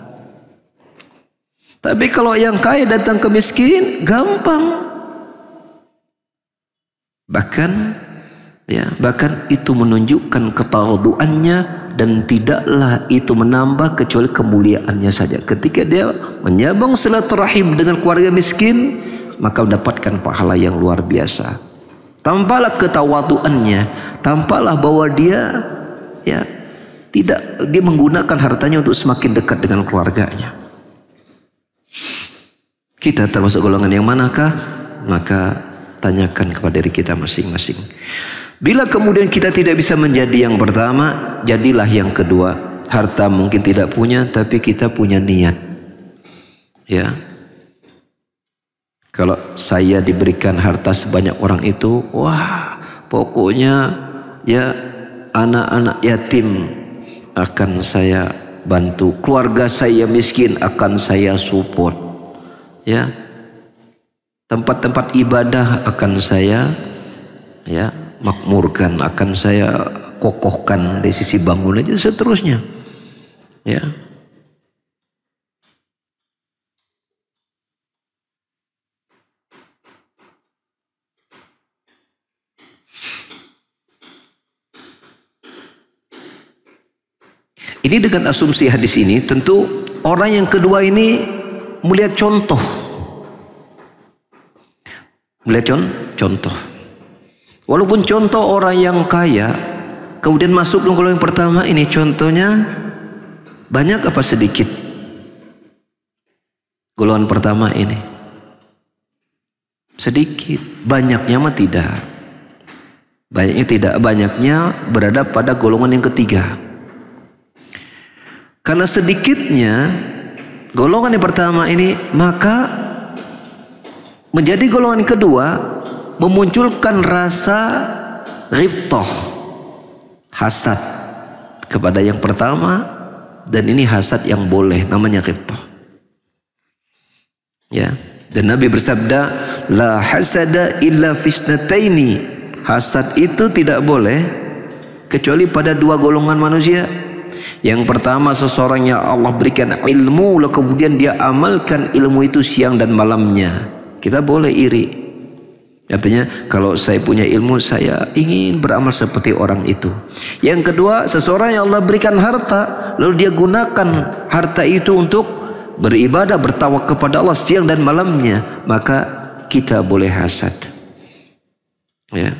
Speaker 2: Tapi kalau yang kaya datang ke miskin, gampang. Bahkan itu menunjukkan ketawaduannya dan tidaklah itu menambah kecuali kemuliaannya saja. Ketika dia menyambung silaturahim dengan keluarga miskin, maka mendapatkan pahala yang luar biasa. Tampaklah ketawaduannya, tampaklah bahwa dia dia menggunakan hartanya untuk semakin dekat dengan keluarganya. Kita termasuk golongan yang manakah? Maka tanyakan kepada diri kita masing-masing. Bila kemudian kita tidak bisa menjadi yang pertama, jadilah yang kedua. Harta mungkin tidak punya, tapi kita punya niat. Ya. Kalau saya diberikan harta sebanyak orang itu, wah, pokoknya ya anak-anak yatim akan saya bantu, keluarga saya miskin akan saya support. Ya, tempat-tempat ibadah akan saya makmurkan, akan saya kokohkan dari sisi bangunan dan seterusnya. Ya. Ini dengan asumsi hadis ini tentu orang yang kedua ini melihat contoh. Walaupun contoh orang yang kaya kemudian masuk ke golongan yang pertama ini, contohnya banyak apa sedikit? Golongan pertama ini sedikit, banyaknya mah tidak. Banyaknya berada pada golongan yang ketiga. Karena sedikitnya golongan yang pertama ini, maka menjadi golongan kedua memunculkan rasa ghibthah, hasad kepada yang pertama, dan ini hasad yang boleh, namanya ghibthah. Ya, dan Nabi bersabda, la hasada illa fisnataini. Hasad itu tidak boleh kecuali pada dua golongan manusia. Yang pertama, seseorang yang Allah berikan ilmu lalu kemudian dia amalkan ilmu itu siang dan malamnya. Kita boleh iri. Artinya kalau saya punya ilmu, saya ingin beramal seperti orang itu. Yang kedua, seseorang yang Allah berikan harta lalu dia gunakan harta itu untuk beribadah, bertawakal kepada Allah siang dan malamnya, maka kita boleh hasad. Ya.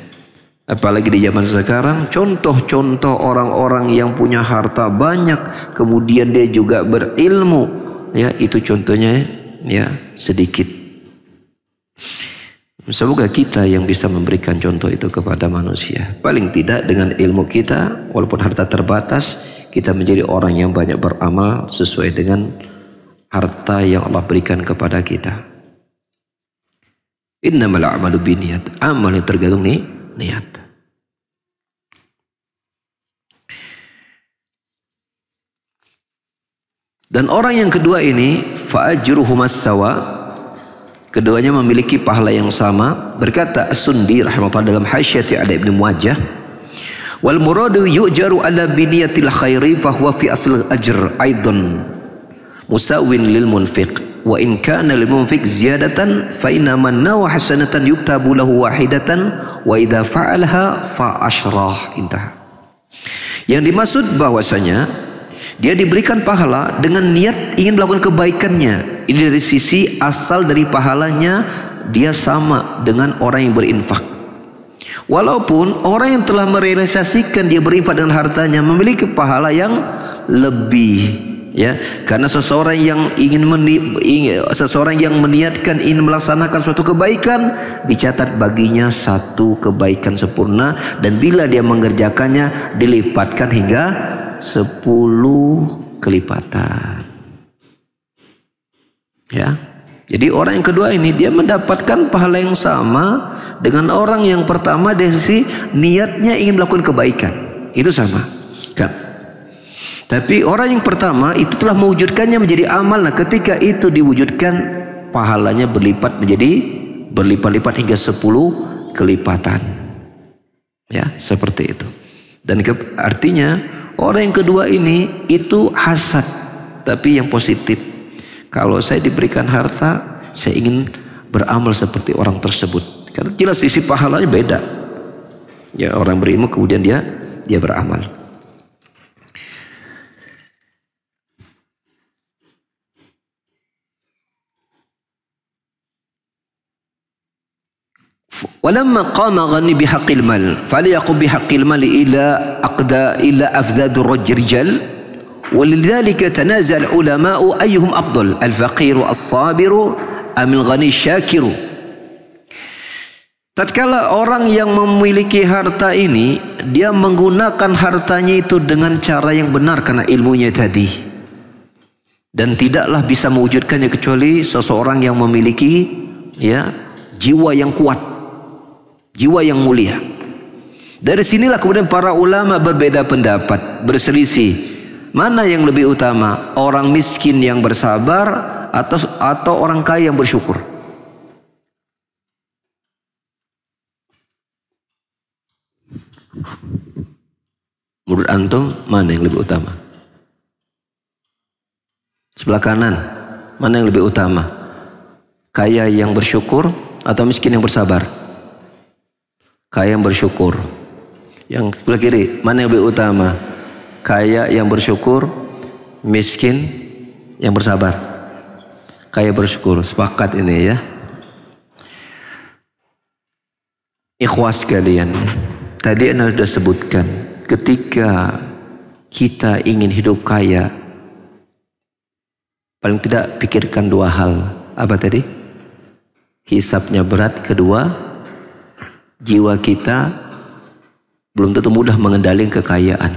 Speaker 2: Apalagi di zaman sekarang, contoh-contoh orang-orang yang punya harta banyak kemudian dia juga berilmu, ya, itu contohnya ya sedikit. Semoga kita yang bisa memberikan contoh itu kepada manusia. Paling tidak dengan ilmu kita, walaupun harta terbatas, kita menjadi orang yang banyak beramal sesuai dengan harta yang Allah berikan kepada kita. Innamal a'malu binniyat. Amal yang tergantung niat. Dan orang yang kedua ini fa'ajruhumas sawa, keduanya memiliki pahala yang sama. Berkata As-Sundi rahimahullah dalam Hasyiati ala Ibnu Muwajjah, wal muradu yu'jaru ala biniyatil khairi fa huwa fi asl ajr aidan musawwin lil munfiq wa in kana lil munfiq ziyadatan fa inna man nawa hasanatan yuktabu lahu wahidatan wa idza fa'alaha fa asyrah. Intah. Yang dimaksud bahwasanya dia diberikan pahala dengan niat ingin melakukan kebaikannya. Ini dari sisi asal dari pahalanya dia sama dengan orang yang berinfak. Walaupun orang yang telah merealisasikan dia berinfak dengan hartanya memiliki pahala yang lebih, ya, karena seseorang yang meniatkan ingin melaksanakan suatu kebaikan dicatat baginya satu kebaikan sempurna, dan bila dia mengerjakannya dilipatkan hingga 10 kelipatan. Ya. Jadi orang yang kedua ini dia mendapatkan pahala yang sama dengan orang yang pertama dari sisi niatnya ingin melakukan kebaikan. Itu sama. Kan? Tapi orang yang pertama itu telah mewujudkannya menjadi amal. Nah, ketika itu diwujudkan pahalanya berlipat menjadi berlipat-lipat hingga 10 kelipatan. Ya, seperti itu. Dan artinya orang yang kedua ini itu hasad, tapi yang positif. Kalau saya diberikan harta, saya ingin beramal seperti orang tersebut. Karena jelas sisi pahalanya beda. Ya, orang berilmu kemudian dia beramal. Walamma qama ghani bihaqqil mal falyaqum bihaqqil mal ila afdhadur rijal walidzalika tanazal ulama'u ayyuhum afdal al-faqiru as-sabiru amil ghani syakiru. Tatkala orang yang memiliki harta ini dia menggunakan hartanya itu dengan cara yang benar karena ilmunya tadi, dan tidaklah bisa mewujudkannya kecuali seseorang yang memiliki, ya, jiwa yang kuat, jiwa yang mulia. Dari sinilah kemudian para ulama berbeda pendapat, berselisih. Mana yang lebih utama? Orang miskin yang bersabar atau orang kaya yang bersyukur? Menurut antum mana yang lebih utama? Sebelah kanan, mana yang lebih utama? Kaya yang bersyukur atau miskin yang bersabar? Kaya yang bersyukur. Yang sebelah kiri, mana yang lebih utama? Kaya yang bersyukur, miskin yang bersabar? Kaya bersyukur. Sepakat ini, ya. Ikhwas sekalian, tadi Anda sudah sebutkan, ketika kita ingin hidup kaya, paling tidak pikirkan dua hal. Apa tadi? Hisabnya berat. Kedua, jiwa kita belum tentu mudah mengendalikan kekayaan.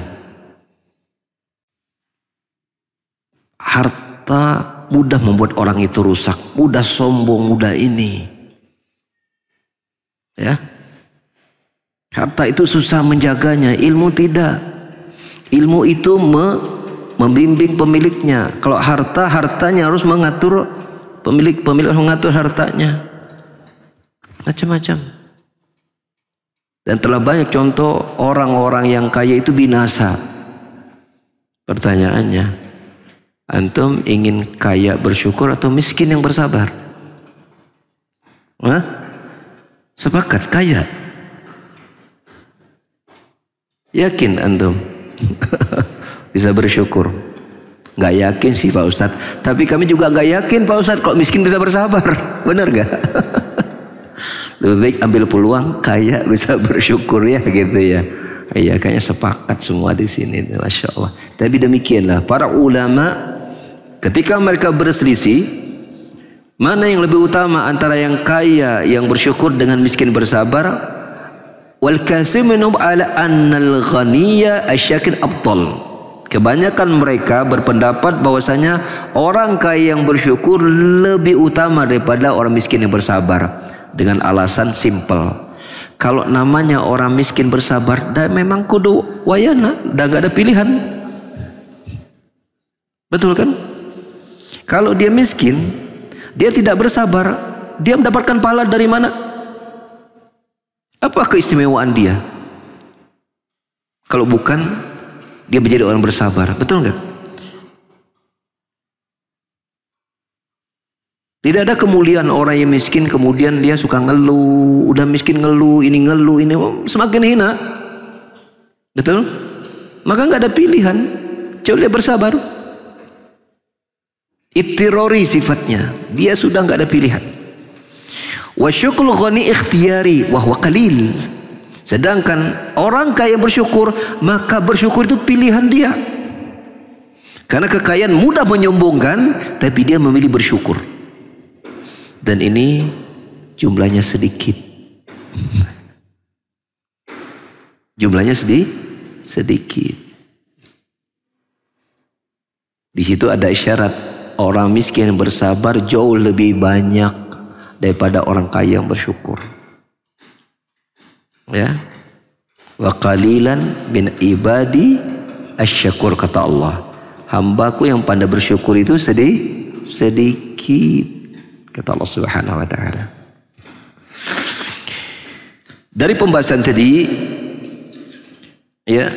Speaker 2: Harta mudah membuat orang itu rusak, mudah sombong, mudah ini. Ya. Harta itu susah menjaganya, ilmu tidak. Ilmu itu membimbing pemiliknya. Kalau hartanya harus mengatur pemilik mengatur hartanya. Macam-macam. Dan telah banyak contoh orang-orang yang kaya itu binasa. Pertanyaannya, antum ingin kaya bersyukur atau miskin yang bersabar? Hah? Sepakat kaya. Yakin antum bisa bersyukur? Gak yakin sih Pak Ustadz. Tapi kami juga gak yakin Pak Ustadz kalau miskin bisa bersabar. Benar gak? Lebih baik ambil peluang kaya bisa bersyukur, ya, gitu ya. Iya, kayaknya sepakat semua di sini, Masya Allah. Tapi demikianlah para ulama ketika mereka berselisih mana yang lebih utama antara yang kaya yang bersyukur dengan miskin bersabar. Wal kasiminu ala annal ghaniya asyakir abtal. Kebanyakan mereka berpendapat bahwasanya orang kaya yang bersyukur lebih utama daripada orang miskin yang bersabar. dengan alasan simpel. Kalau namanya orang miskin bersabar, dan memang kudu wayana, dan gak ada pilihan. Betul kan? Kalau dia miskin, dia tidak bersabar, dia mendapatkan pahala dari mana? Apa keistimewaan dia? Kalau bukan dia menjadi orang bersabar, betul nggak? Tidak ada kemuliaan orang yang miskin kemudian dia suka ngeluh, udah miskin ngeluh, ini semakin hina. Betul? Maka nggak ada pilihan, coba dia bersabar. Ittirori sifatnya, dia sudah nggak ada pilihan. Wa syukrul ghani ikhtiyari wa huwa qalil. Sedangkan orang kaya bersyukur, maka bersyukur itu pilihan dia. Karena kekayaan mudah menyombongkan, tapi dia memilih bersyukur. Dan ini jumlahnya sedikit. Jumlahnya sedikit. Di situ ada isyarat orang miskin yang bersabar jauh lebih banyak daripada orang kaya yang bersyukur. Ya, wa qalilan min ibadi asyakur, kata Allah. Hambaku yang pandai bersyukur itu sedikit, kata Allah Subhanahu wa taala. Dari pembahasan tadi, ya,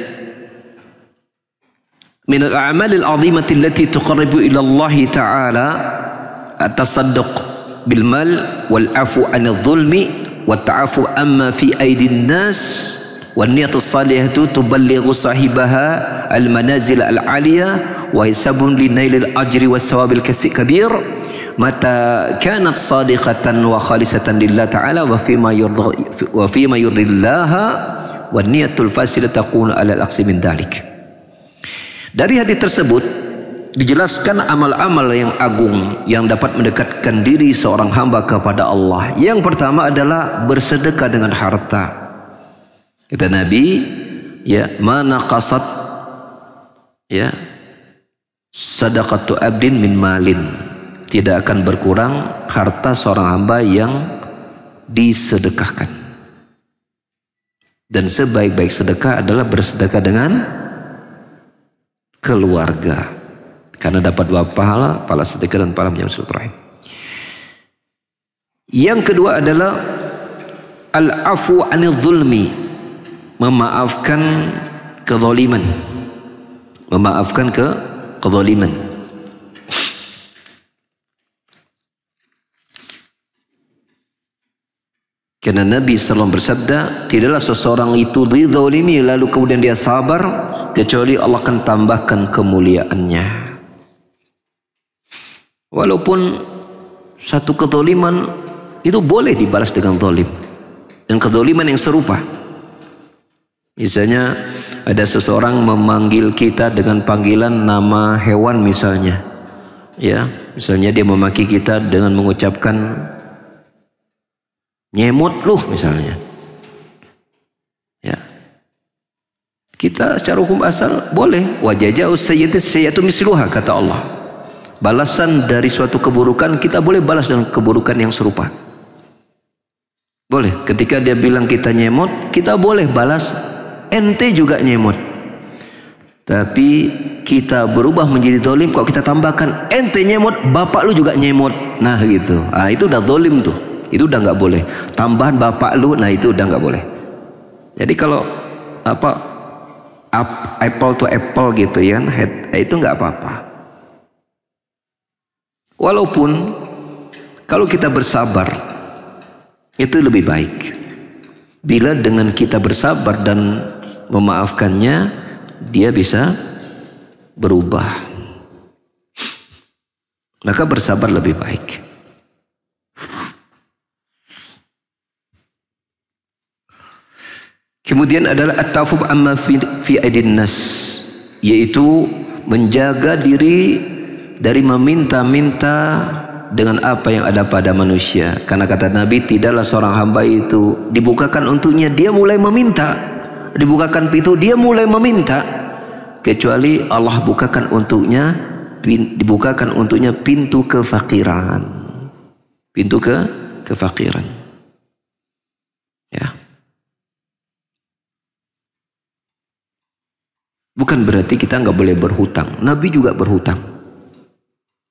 Speaker 2: min al-a'malil 'azimati allati tuqarribu ila Allah taala at-tasadduq bil mal wal 'afu 'anil dhulmi والتعفو أما في أيدي الناس والنية الصالحة تبلغ صاحبها المنازل العالية وحساب لنيل الأجر والثواب الكبير متى كانت صادقة وخالصة لله تعالى وفيما يرضي الله والنية الفاسدة تكون على العكس من ذلك. Dari hadis tersebut dijelaskan amal-amal yang agung yang dapat mendekatkan diri seorang hamba kepada Allah. Yang pertama adalah bersedekah dengan harta. Kata Nabi, ya, mana qasat, ya, sadaqatu abdin min malin. Tidak akan berkurang harta seorang hamba yang disedekahkan. Dan sebaik-baik sedekah adalah bersedekah dengan keluarga. Karena dapat pahala sedekah dan pahala menyambung silaturahim. Yang kedua adalah al-afu 'anil zulmi, memaafkan kezaliman. Memaafkan kezaliman. Karena Nabi SAW bersabda, tidaklah seseorang itu dizalimi lalu kemudian dia sabar, kecuali Allah akan tambahkan kemuliaannya. Walaupun satu kezaliman itu boleh dibalas dengan zalim, dan kezaliman yang serupa. Misalnya ada seseorang memanggil kita dengan panggilan nama hewan misalnya, ya, misalnya dia memaki kita dengan mengucapkan nyemot lu misalnya, ya, kita secara hukum asal boleh. Wajaja'us sayyatu misluha, kata Allah. Balasan dari suatu keburukan kita boleh balas dengan keburukan yang serupa. Boleh. Ketika dia bilang kita nyemot, kita boleh balas ente juga nyemot. Tapi kita berubah menjadi zalim kalau kita tambahkan ente nyemot, bapak lu juga nyemot. Nah gitu. Ah, itu udah zalim tuh. Itu udah nggak boleh. Tambahan bapak lu, nah itu udah nggak boleh. Jadi kalau apple to apple gitu ya, itu nggak apa-apa. Walaupun kalau kita bersabar itu lebih baik. Bila dengan kita bersabar dan memaafkannya, dia bisa berubah. Maka bersabar lebih baik. Kemudian adalah at-ta'affuf amma fi aidin nas, yaitu menjaga diri dari meminta-minta dengan apa yang ada pada manusia. Karena kata Nabi, tidaklah seorang hamba itu dibukakan untuknya dia mulai meminta, dibukakan pintu dia mulai meminta, kecuali Allah dibukakan untuknya pintu kefakiran. Pintu kefakiran. Bukan berarti kita nggak boleh berhutang. Nabi juga berhutang.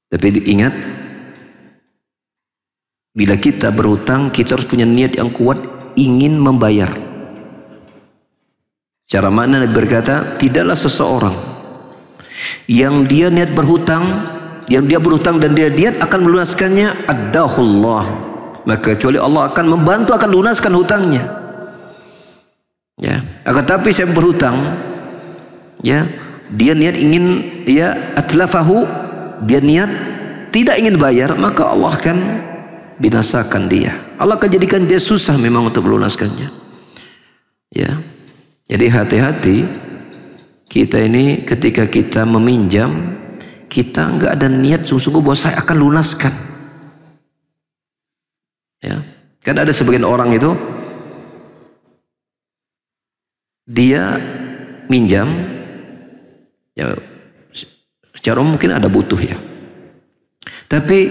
Speaker 2: Tapi ingat, bila kita berhutang, kita harus punya niat yang kuat ingin membayar. Cara makna Nabi berkata, tidaklah seseorang yang dia niat berhutang, yang dia berhutang dan dia niat akan melunaskannya, addahullah, maka kecuali Allah akan membantu, akan lunaskan hutangnya. Ya, akan tapi saya berhutang, ya, dia niat ingin, ya, atlafahu, dia niat tidak ingin bayar, maka Allah akan binasakan dia. Allah akan jadikan dia susah memang untuk melunaskannya. Ya, jadi hati-hati kita ini ketika kita meminjam, kita nggak ada niat sungguh-sungguh bahwa saya akan lunaskan. Ya, kan ada sebagian orang itu dia minjam, ya, secara mungkin ada butuh ya, tapi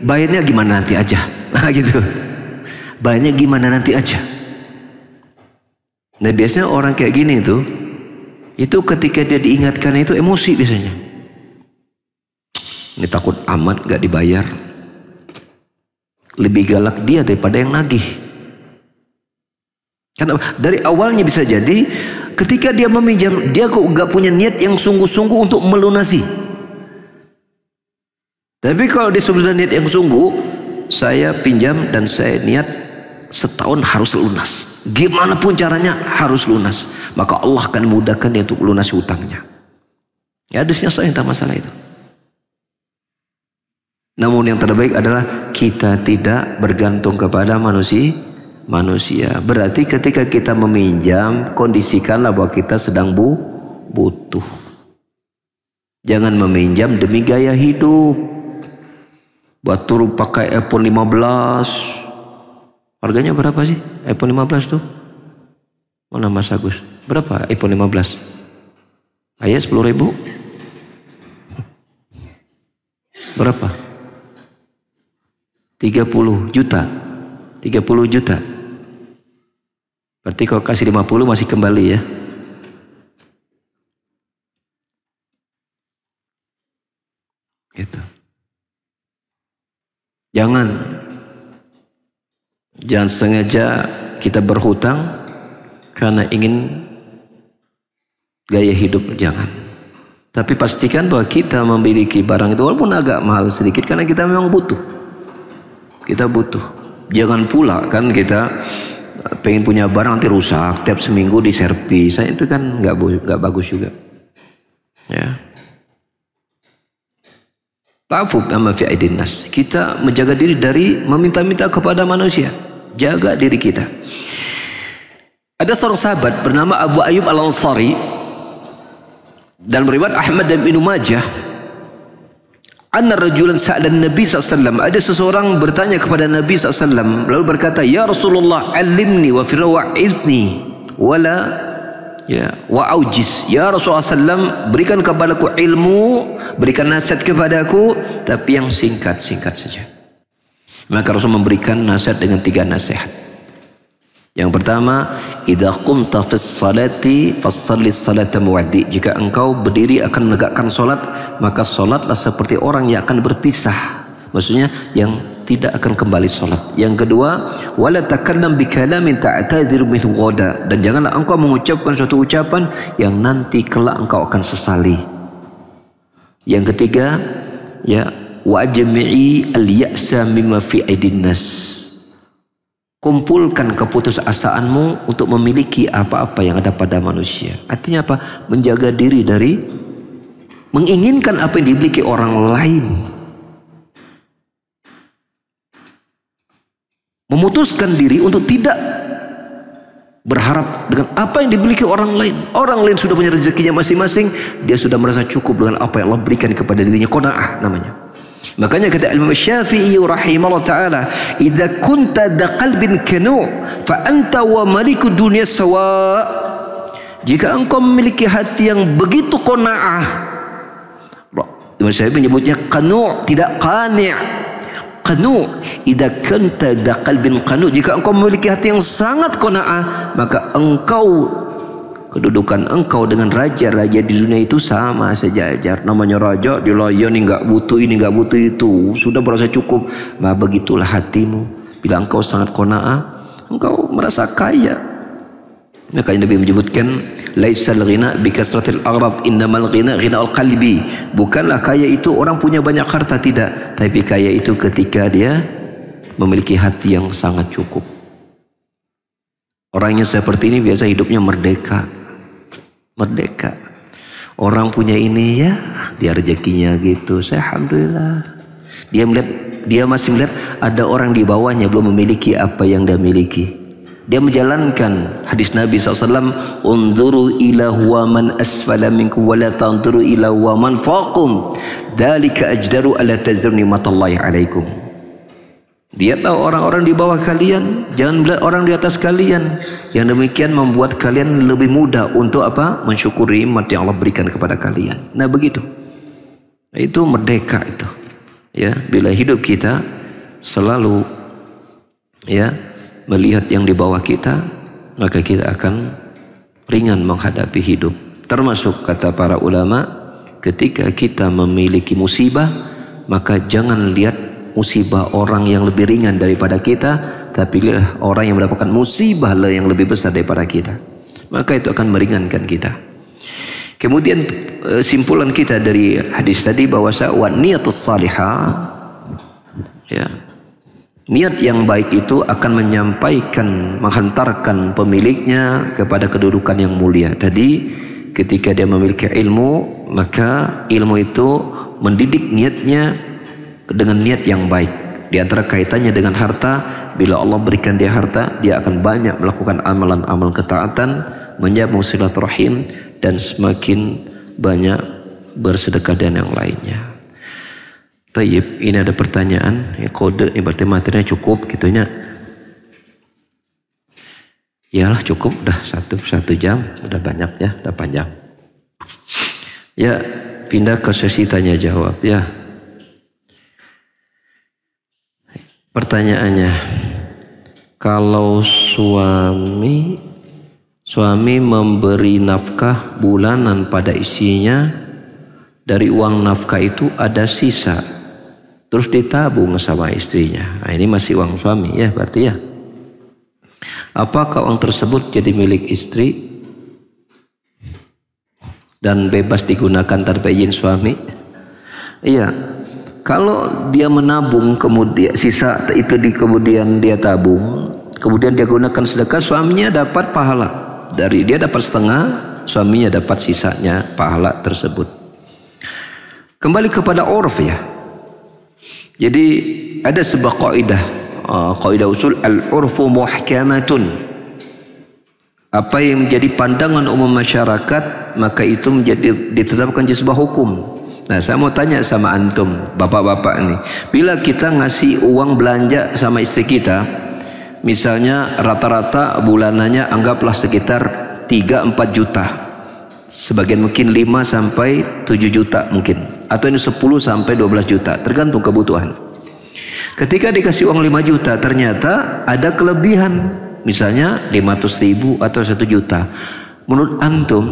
Speaker 2: bayarnya gimana nanti aja, nah gitu, bayarnya gimana nanti aja. Nah biasanya orang kayak gini itu ketika dia diingatkan itu emosi biasanya. Ini takut amat gak dibayar, lebih galak dia daripada yang nagih. Karena dari awalnya bisa jadi ketika dia meminjam, dia kok gak punya niat yang sungguh-sungguh untuk melunasi. Tapi kalau dia sudah niat yang sungguh, saya pinjam dan saya niat setahun harus lunas, gimana pun caranya harus lunas, maka Allah akan mudahkan dia untuk lunasi hutangnya. Ya, hadisnya sahih tentang masalah itu. Namun yang terbaik adalah kita tidak bergantung kepada manusia. Berarti ketika kita meminjam, kondisikanlah bahwa kita sedang butuh. Jangan meminjam demi gaya hidup. Buat turun pakai iPhone 15. Harganya berapa sih iPhone 15 tuh? Mana Mas Agus? Berapa iPhone 15? Ayah 10.000? Berapa? 30 juta. 30 juta. Berarti kalau kasih 50 masih kembali ya. Gitu. Jangan sengaja kita berhutang karena ingin gaya hidup, jangan. Tapi pastikan bahwa kita memiliki barang itu walaupun agak mahal sedikit karena kita memang butuh. Kita butuh. Jangan pula kan kita pengen punya barang nanti rusak tiap seminggu diservis, itu kan nggak bagus juga. Ya. Ta'afuf amma fi aidin nas. Kita menjaga diri dari meminta-minta kepada manusia. Jaga diri kita. Ada seorang sahabat bernama Abu Ayyub Al-Ansari dalam riwayat Ahmad dan Ibnu Majah. Anna rajulan sa'ala Nabi SAW. Ada seseorang bertanya kepada Nabi SAW lalu berkata, ya Rasulullah, alimni wa firwa'idni wala ya wa aujiz. Ya Rasulullah SAW, berikan kepadaku ilmu, berikan nasihat kepadaku, tapi yang singkat-singkat saja. Maka Rasul memberikan nasihat dengan 3 nasihat. Yang pertama, idza qumta fis salati fassalli salata muwaddi. Jika engkau berdiri akan menegakkan salat, maka salatlah seperti orang yang akan berpisah. Maksudnya yang tidak akan kembali salat. Yang kedua, wala takallam bi kalamin ta'tadiru minhu ghada. Dan janganlah engkau mengucapkan suatu ucapan yang nanti kelak engkau akan sesali. Yang ketiga, ya, wa ajmi'i al-ya'sa mimma fi aidin nas. Kumpulkan keputusasaanmu untuk memiliki apa-apa yang ada pada manusia. Artinya apa? Menjaga diri dari menginginkan apa yang dimiliki orang lain. Memutuskan diri untuk tidak berharap dengan apa yang dimiliki orang lain. Orang lain sudah punya rezekinya masing-masing, dia sudah merasa cukup dengan apa yang Allah berikan kepada dirinya. Qanaah namanya. Makanya kata Imam Syafi'i rahimahullah ta'ala, idza kunta da qalbin kanu fa anta wa maliku dunya sawa. Jika engkau memiliki hati yang begitu qanaah, Imam Syafi'i menyebutnya qanu, tidak qani'. Qanu, idza kunta da qalbin qanu, jika engkau memiliki hati yang sangat qanaah, maka engkau kedudukan engkau dengan raja-raja di dunia itu sama sejajar. Namanya raja dilayani, nggak butuh ini, nggak butuh itu, sudah merasa cukup. Nah, begitulah hatimu. Bila engkau sangat qanaah, engkau merasa kaya. Maka Nabi menyebutkan, laisal ghina bi kasratil aghrad, innamal ghina ghina'ul qalbi. Bukanlah kaya itu orang punya banyak harta, tidak, tapi kaya itu ketika dia memiliki hati yang sangat cukup. Orangnya seperti ini biasa hidupnya merdeka. Orang punya ini ya, dia rezekinya gitu. Saya alhamdulillah. Dia masih melihat ada orang di bawahnya belum memiliki apa yang dia miliki. Dia menjalankan hadis Nabi SAW, unzuru ila huwa man asfala minkum wa la tanzuru ila huwa man faqum, dzalika ajdaru alla tazur nimatallahi alaikum. Dia tahu orang-orang di bawah kalian, jangan melihat orang di atas kalian. Yang demikian membuat kalian lebih mudah untuk apa? Mensyukuri nikmat yang Allah berikan kepada kalian. Nah begitu. Itu merdeka itu. Ya, bila hidup kita selalu ya melihat yang di bawah kita, maka kita akan ringan menghadapi hidup. Termasuk kata para ulama, ketika kita memiliki musibah, maka jangan lihat musibah orang yang lebih ringan daripada kita, tapi lihat orang yang mendapatkan musibah yang lebih besar daripada kita. Maka itu akan meringankan kita. Kemudian simpulan kita dari hadis tadi bahwasa wa niyatus salihah, ya, niat yang baik itu akan menyampaikan, menghantarkan pemiliknya kepada kedudukan yang mulia. Tadi ketika dia memiliki ilmu, maka ilmu itu mendidik niatnya dengan niat yang baik. Di antara kaitannya dengan harta, bila Allah berikan dia harta, dia akan banyak melakukan amalan-amalan ketaatan, menyambung silaturahim, dan semakin banyak bersedekah dan yang lainnya. Tayyib, ini ada pertanyaan, ya, kode, ini berarti materinya cukup gitunya. Iyalah cukup, udah satu jam, udah banyak ya, udah panjang. Ya, pindah ke sesi tanya jawab ya. Pertanyaannya, kalau suami memberi nafkah bulanan pada istrinya, dari uang nafkah itu ada sisa, terus ditabung sama istrinya. Nah, ini masih uang suami ya berarti ya. Apakah uang tersebut jadi milik istri dan bebas digunakan tanpa izin suami? Iya. Kalau dia menabung, kemudian sisa itu kemudian dia tabung, kemudian dia gunakan sedekah, suaminya dapat pahala. Dari dia dapat setengah, suaminya dapat sisanya pahala tersebut. Kembali kepada urf ya. Jadi ada sebuah kaidah usul, al-urfu muhkamatun. Apa yang menjadi pandangan umum masyarakat, maka itu menjadi ditetapkan jadi sebuah hukum. Nah, saya mau tanya sama antum, bapak-bapak ini. Bila kita ngasih uang belanja sama istri kita, misalnya rata-rata bulanannya anggaplah sekitar 3-4 juta. Sebagian mungkin 5 sampai 7 juta mungkin. Atau ini 10 sampai 12 juta, tergantung kebutuhan. Ketika dikasih uang 5 juta, ternyata ada kelebihan. Misalnya 500.000 atau 1 juta. Menurut antum,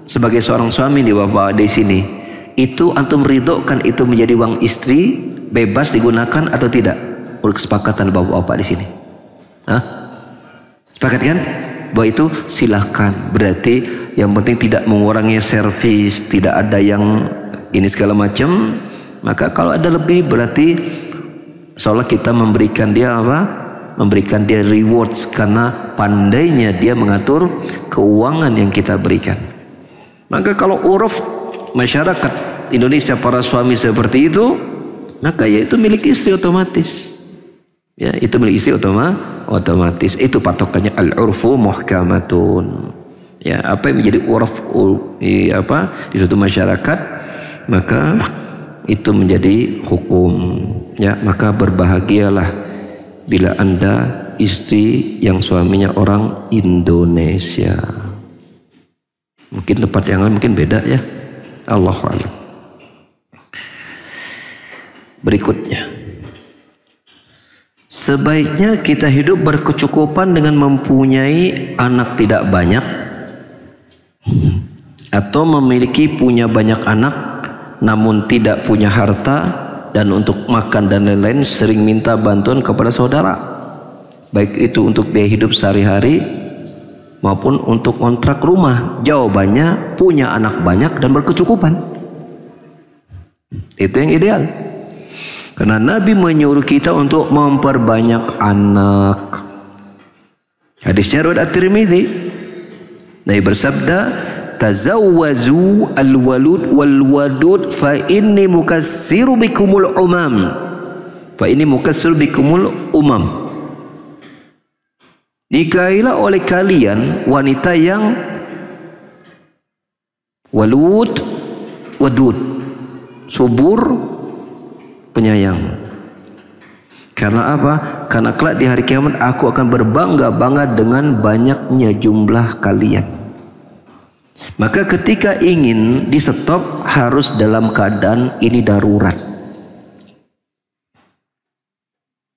Speaker 2: sebagai seorang suami di bapak di sini, itu antum ridhokan itu menjadi uang istri, bebas digunakan atau tidak? Menurut kesepakatan bapak-bapak di sini. Hah? Sepakat kan? Bahwa itu silakan. Berarti yang penting tidak mengurangi servis, tidak ada yang ini segala macam. Maka kalau ada lebih berarti seolah kita memberikan dia apa? Memberikan dia rewards karena pandainya dia mengatur keuangan yang kita berikan. Maka kalau uruf masyarakat Indonesia para suami seperti itu, maka ya itu milik istri otomatis. Ya, itu milik istri otomatis. Itu patokannya al-urfu muhkamatun. Ya, apa yang menjadi uruf di suatu masyarakat, maka itu menjadi hukum. Ya, maka berbahagialah bila Anda istri yang suaminya orang Indonesia. Mungkin tempat yang lain mungkin beda ya. Allahu a'lam. Berikutnya, sebaiknya kita hidup berkecukupan dengan mempunyai anak tidak banyak atau punya banyak anak namun tidak punya harta, dan untuk makan dan lain-lain sering minta bantuan kepada saudara, baik itu untuk biaya hidup sehari-hari maupun untuk kontrak rumah. Jawabannya punya anak banyak dan berkecukupan. Itu yang ideal. Karena Nabi menyuruh kita untuk memperbanyak anak. Hadisnya riwayat At-Tirmidzi. Nabi bersabda, tazawwazu al-walud wal-wadud fa inni mukassiru bikumul umam. Fa inni mukassiru bikumul umam. Nikahilah oleh kalian wanita yang walud, wadud, subur, penyayang. Karena apa? Karena kelak di hari kiamat aku akan berbangga-bangga dengan banyaknya jumlah kalian. Maka ketika ingin di stop harus dalam keadaan ini darurat.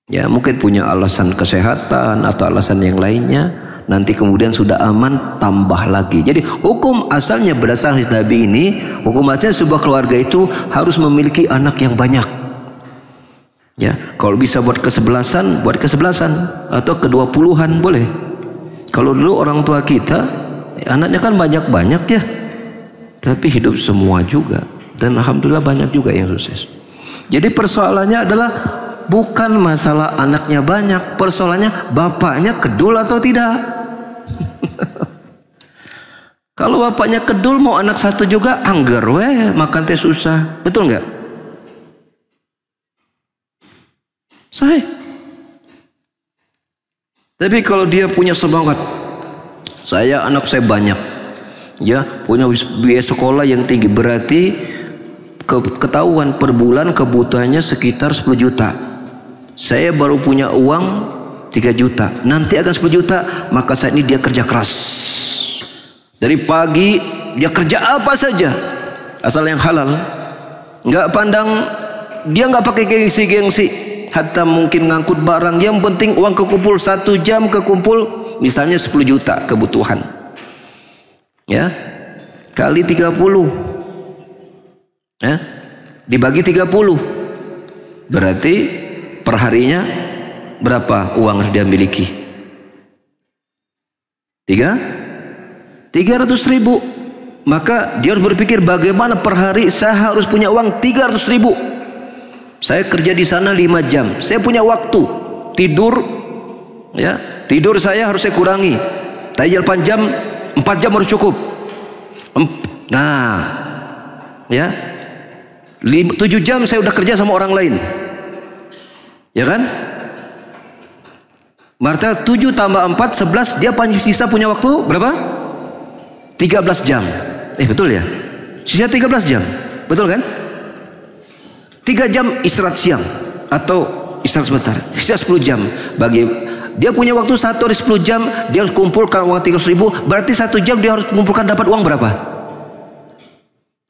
Speaker 2: Ya, mungkin punya alasan kesehatan atau alasan yang lainnya. Nanti kemudian sudah aman tambah lagi. Jadi hukum asalnya berdasarkan Nabi ini, hukum asalnya sebuah keluarga itu harus memiliki anak yang banyak. Ya, kalau bisa buat ke-11-an, buat ke-11-an atau ke-20-an boleh. Kalau dulu orang tua kita anaknya kan banyak-banyak ya, tapi hidup semua juga, dan alhamdulillah banyak juga yang sukses. Jadi persoalannya adalah bukan masalah anaknya banyak, persoalannya bapaknya kedul atau tidak. Kalau bapaknya kedul mau anak satu juga angger weh, makan teh susah, betul nggak? Sahih. Tapi kalau dia punya semangat, anak saya banyak, ya, punya biaya sekolah yang tinggi, berarti ketahuan per bulan kebutuhannya sekitar 10 juta. Saya baru punya uang 3 juta, nanti akan 10 juta, maka saat ini dia kerja keras. Dari pagi dia kerja apa saja, asal yang halal. Nggak pandang, dia nggak pakai gengsi-gengsi. Hatta mungkin ngangkut barang, yang penting uang kekumpul 1 jam kekumpul misalnya 10 juta kebutuhan, ya, kali 30, ya, dibagi 30, berarti perharinya berapa uang harus dia miliki? 300.000. Maka dia harus berpikir bagaimana per hari saya harus punya uang 300.000. Saya kerja di sana 5 jam, saya punya waktu tidur, ya, tidur saya harus saya kurangi. Tadi 8 jam, 4 jam harus cukup. Nah, ya, 7 jam saya udah kerja sama orang lain, ya kan? Marta 7 tambah 4 11, dia sisa punya waktu berapa? 13 jam. Betul ya? Sisa 13 jam, betul kan? 3 jam istirahat siang atau istirahat sebentar, sisa 10 jam. Bagi dia punya waktu 1 hari 10 jam, dia harus kumpulkan uang 300.000, berarti 1 jam dia harus mengumpulkan dapat uang berapa?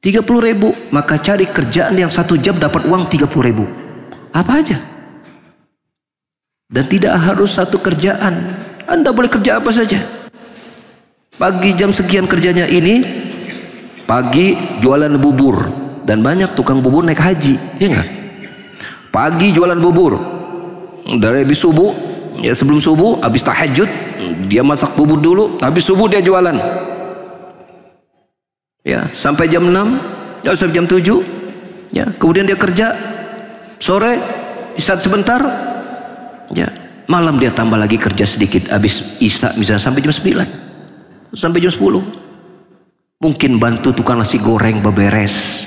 Speaker 2: 30.000. Maka cari kerjaan yang 1 jam dapat uang 30.000. Apa aja. Dan tidak harus satu kerjaan, Anda boleh kerja apa saja. Pagi jam sekian kerjanya ini, pagi jualan bubur. Dan banyak tukang bubur naik haji, ya enggak? Pagi jualan bubur, dari habis subuh, ya, sebelum subuh, habis tahajud, dia masak bubur dulu, habis subuh dia jualan, ya, sampai jam 6, ya, sampai jam 7, ya, kemudian dia kerja, sore istirahat sebentar, ya, malam dia tambah lagi kerja sedikit, habis isya misalnya sampai jam 9, sampai jam 10, mungkin bantu tukang nasi goreng beberes.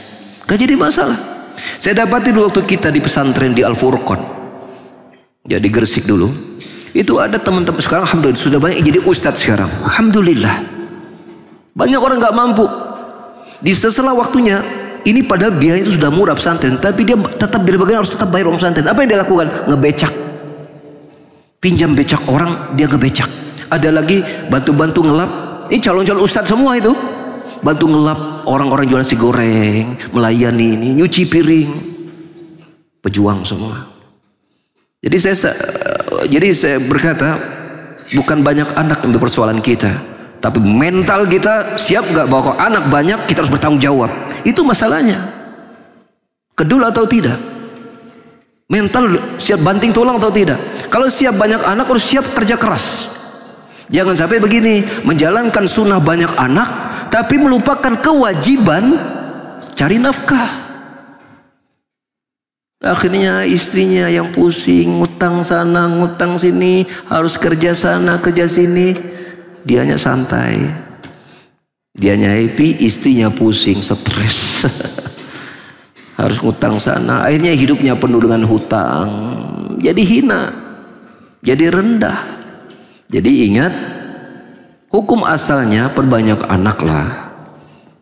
Speaker 2: Gak jadi masalah. Saya dapati dulu waktu kita di pesantren di Al-Furqan, ya, di Gresik dulu, itu ada teman-teman, sekarang alhamdulillah sudah banyak jadi ustadz sekarang, alhamdulillah. Banyak orang gak mampu, di setelah waktunya ini, padahal biaya itu sudah murah pesantren, tapi dia tetap berbagai harus tetap bayar uang pesantren. Apa yang dia lakukan? Ngebecak, pinjam becak orang, dia ngebecak. Ada lagi bantu-bantu ngelap. Ini calon-calon ustadz semua itu, bantu ngelap orang-orang jual nasi goreng, melayani ini, nyuci piring, pejuang semua. Jadi saya berkata, bukan banyak anak untuk persoalan kita, Tapi mental kita siap nggak bahwa anak banyak kita harus bertanggung jawab. Itu masalahnya. Kedul atau tidak? Mental siap banting tulang atau tidak? Kalau siap banyak anak harus siap kerja keras. Jangan sampai begini, menjalankan sunnah banyak anak tapi melupakan kewajiban cari nafkah. Akhirnya istrinya yang pusing, ngutang sana, ngutang sini, harus kerja sana, kerja sini. Dianya santai, dianya happy, istrinya pusing, stres. Harus ngutang sana, akhirnya hidupnya penuh dengan hutang. Jadi hina, jadi rendah. Jadi ingat, hukum asalnya perbanyak anak lah.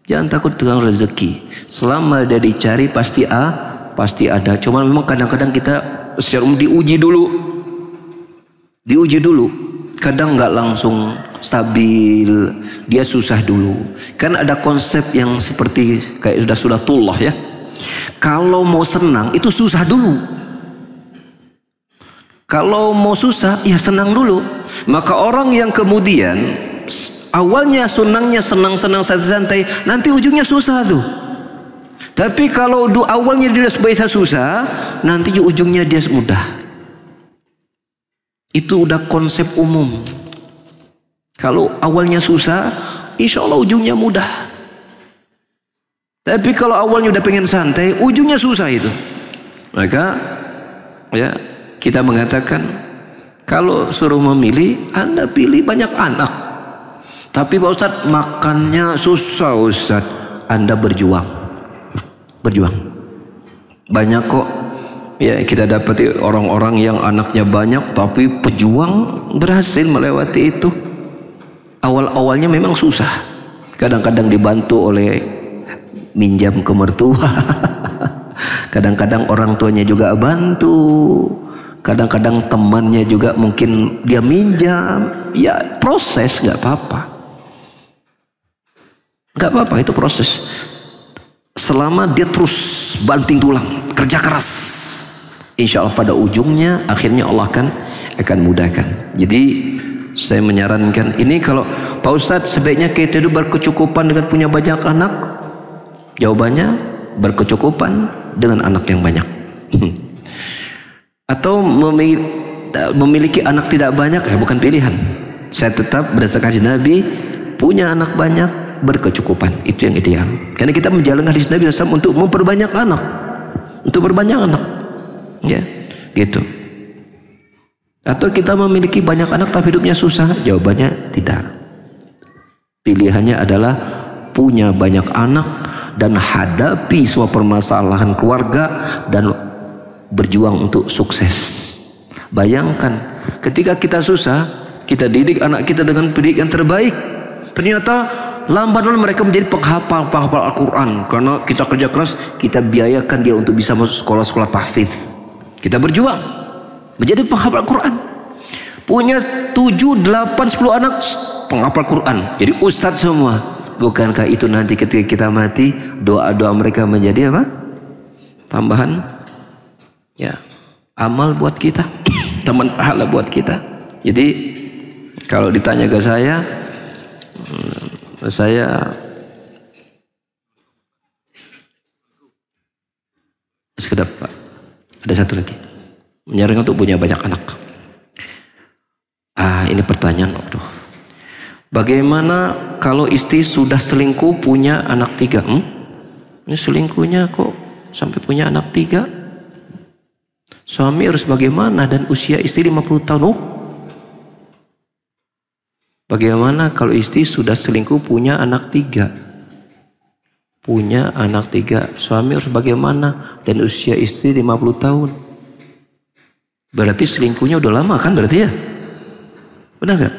Speaker 2: Jangan takut dengan rezeki. Selama dia dicari pasti ada. Cuma memang kadang-kadang kita secara umum diuji dulu. Kadang nggak langsung stabil, dia susah dulu. Kan ada konsep yang seperti kayak sunnatullah ya. Kalau mau senang itu susah dulu. Kalau mau susah ya senang dulu. Maka orang yang kemudian awalnya senangnya senang-senang santai-santai, nanti ujungnya susah tuh. Tapi kalau awalnya dia biasa susah, nanti ujungnya dia mudah. Itu udah konsep umum. Kalau awalnya susah, insya Allah ujungnya mudah. Tapi kalau awalnya udah pengen santai, ujungnya susah itu. Maka ya kita mengatakan, kalau suruh memilih, Anda pilih banyak anak. Tapi Pak Ustadz makannya susah Ustadz, Anda berjuang. Banyak kok ya kita dapati orang-orang yang anaknya banyak tapi pejuang berhasil melewati itu. Awal-awalnya memang susah, kadang-kadang dibantu oleh minjam ke mertua, kadang-kadang orang tuanya juga bantu, kadang-kadang temannya juga mungkin dia minjam. Ya proses, nggak apa-apa, itu proses. Selama dia terus banting tulang, kerja keras, insya Allah pada ujungnya akhirnya Allah akan mudahkan. Jadi saya menyarankan ini, kalau Pak Ustadz sebaiknya kita itu berkecukupan dengan punya banyak anak. Jawabannya berkecukupan dengan anak yang banyak. Atau memiliki anak tidak banyak ya bukan pilihan. Saya tetap berdasarkan hadis Nabi, punya anak banyak berkecukupan, itu yang ideal. Karena kita menjalankan hadis Nabi SAW untuk memperbanyak anak, ya, gitu. Atau kita memiliki banyak anak tapi hidupnya susah? Jawabannya tidak. Pilihannya adalah punya banyak anak dan hadapi semua permasalahan keluarga dan berjuang untuk sukses. Bayangkan ketika kita susah, kita didik anak kita dengan pendidikan terbaik, ternyata lambat laun mereka menjadi penghafal Al-Quran. Karena kita kerja keras, kita biayakan dia untuk bisa masuk sekolah-sekolah tahfidz. Kita berjuang menjadi penghafal Al-Quran. Punya 7, 8, 10 anak penghafal Al-Quran, jadi ustadz semua. Bukankah itu nanti ketika kita mati, doa-doa mereka menjadi apa? Tambahan ya, amal buat kita, teman pahala buat kita. Jadi kalau ditanya ke saya sekedar Pak, ada satu lagi, menyarankan untuk punya banyak anak. Ini pertanyaan, aduh. Bagaimana kalau istri sudah selingkuh punya anak 3? Ini selingkuhnya kok sampai punya anak 3? Suami harus bagaimana? Dan usia istri 50 tahun. Bagaimana kalau istri sudah selingkuh punya anak 3? Punya anak 3, suami harus bagaimana? Dan usia istri 50 tahun. Berarti selingkuhnya udah lama kan berarti ya? Benar gak?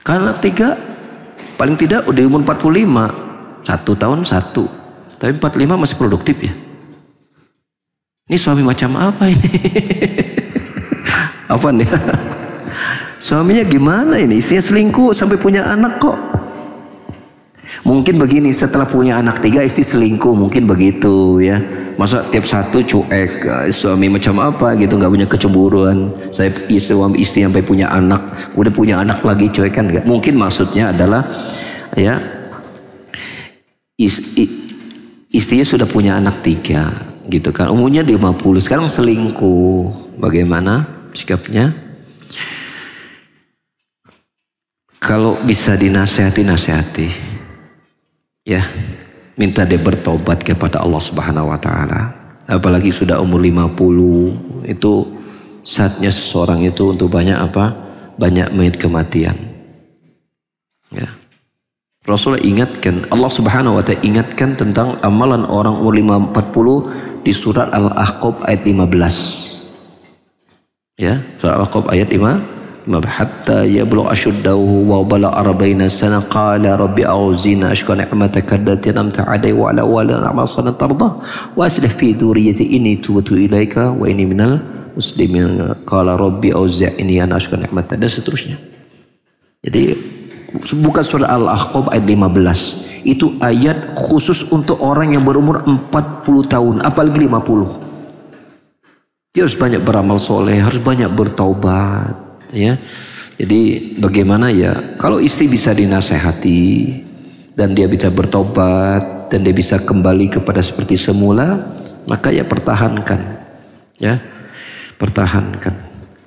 Speaker 2: Karena 3 paling tidak udah umur 45, 1 tahun 1. Tapi 45 masih produktif ya. Ini suami macam apa ini? Apa nih? Suaminya gimana ini? Istrinya selingkuh sampai punya anak kok. Mungkin begini, setelah punya anak 3 istri selingkuh, mungkin begitu ya. Masa tiap satu cuek, suami macam apa gitu, nggak punya kecemburuan. Saya suami istri sampai punya anak, udah punya anak lagi cuek kan? Nggak. Mungkin maksudnya adalah ya istrinya sudah punya anak 3 gitu kan. Umurnya 50, sekarang selingkuh. Bagaimana sikapnya? Kalau bisa dinasehati, nasehati. Ya. Minta dia bertobat kepada Allah Subhanahu wa taala. Apalagi sudah umur 50, itu saatnya seseorang itu untuk banyak apa? Banyak menit kematian. Ya. Rasulullah ingatkan, Allah Subhanahu wa taala ingatkan tentang amalan orang umur 40 di surat Al-Ahqaf ayat 15. Ya, surat Al-Ahqaf ayat 15. Hatta yablugh ashuddahu wa balagha 40 sana qala rabbi a'udzina ashkura ni'mataka allati an'amta 'alayya wa 'ala walidayya wa ahsana tardah wa aslih fi dhurriyyati inni tubtu ilaika wa inni minal muslimin qala rabbi auzi'ni an ashkura ni'mataka dan seterusnya. Jadi bukan surah Al-Ahqaf ayat 15, itu ayat khusus untuk orang yang berumur 40 tahun apalagi 50. Dia harus banyak beramal soleh, harus banyak bertaubat. Ya, jadi bagaimana ya kalau istri bisa dinasehati dan dia bisa bertobat dan dia bisa kembali kepada seperti semula, maka ya pertahankan, ya pertahankan.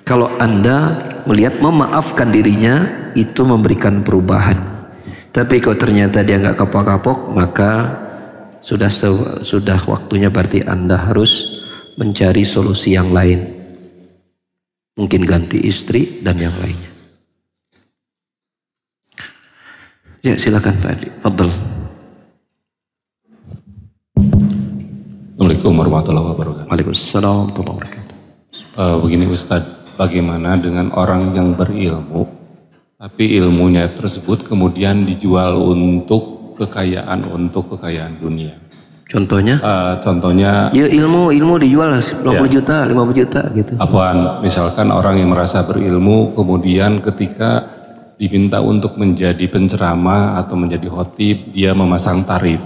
Speaker 2: Kalau Anda melihat memaafkan dirinya itu memberikan perubahan, tapi kalau ternyata dia nggak kapok-kapok, maka sudah waktunya berarti Anda harus mencari solusi yang lain. Mungkin ganti istri dan yang lainnya. Ya silakan Pak Adi. Fadl.
Speaker 3: Assalamualaikum warahmatullahi wabarakatuh.
Speaker 2: Waalaikumsalam warahmatullahi wabarakatuh.
Speaker 3: Begini Ustadz, bagaimana dengan orang yang berilmu, tapi ilmunya tersebut kemudian dijual untuk kekayaan dunia?
Speaker 2: Contohnya?
Speaker 3: Contohnya
Speaker 2: ya ilmu dijual 50 juta, 50 juta gitu.
Speaker 3: Apaan? Misalkan orang yang merasa berilmu kemudian ketika diminta untuk menjadi penceramah atau menjadi khotib, dia memasang tarif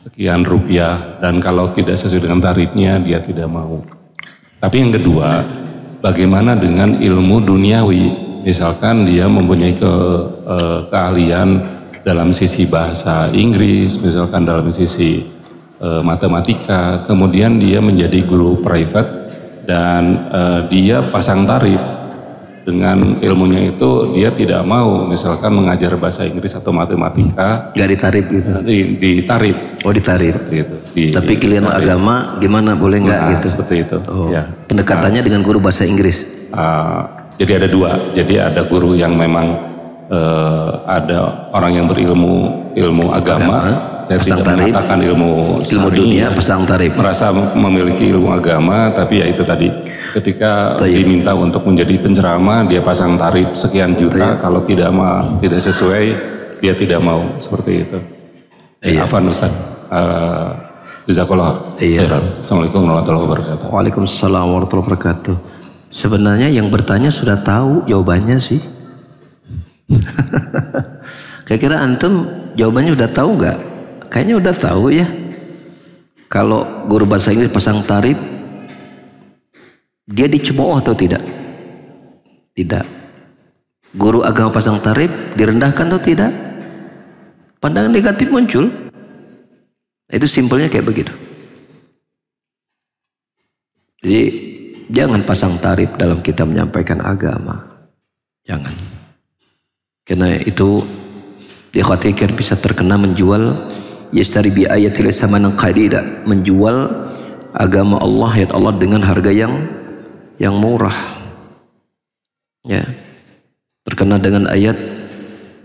Speaker 3: sekian rupiah dan kalau tidak sesuai dengan tarifnya dia tidak mau. Tapi yang kedua, bagaimana dengan ilmu duniawi? Misalkan dia mempunyai keahlian dalam sisi bahasa Inggris, misalkan dalam sisi matematika, kemudian dia menjadi guru private dan dia pasang tarif dengan ilmunya itu, dia tidak mau misalkan mengajar bahasa Inggris atau matematika.
Speaker 2: Gak ditarif gitu?
Speaker 3: Ditarif.
Speaker 2: Oh ditarif. Tapi klien agama gimana, boleh nggak gitu?
Speaker 3: Seperti itu.
Speaker 2: Oh. Ya. Pendekatannya dengan guru bahasa Inggris?
Speaker 3: Jadi ada 2, jadi ada guru yang memang ada orang yang ilmu agama. Saya tidak mengatakan ilmu
Speaker 2: dunia, pasang tarif.
Speaker 3: Merasa memiliki ilmu agama, tapi ya itu tadi. Ketika diminta untuk menjadi penceramah, dia pasang tarif sekian juta. Kalau tidak sesuai, dia tidak mau. Seperti itu. Afwan Ustaz. Jazakallah khairan. Assalamualaikum warahmatullahi wabarakatuh.
Speaker 2: Waalaikumsalam warahmatullahi wabarakatuh. Sebenarnya yang bertanya sudah tahu jawabannya sih. Kira-kira antum jawabannya udah tahu nggak? Kayaknya udah tahu ya. Kalau guru bahasa Inggris pasang tarif, dia dicemooh atau tidak? Tidak. Guru agama pasang tarif, direndahkan atau tidak? Pandangan negatif muncul. Itu simpelnya kayak begitu. Jadi jangan pasang tarif dalam kita menyampaikan agama. Jangan. Karena itu dikhawatirkan bisa terkena menjual yastari bi ayatil samanan qalila, menjual agama Allah, ayat Allah dengan harga yang murah. Ya. Terkena dengan ayat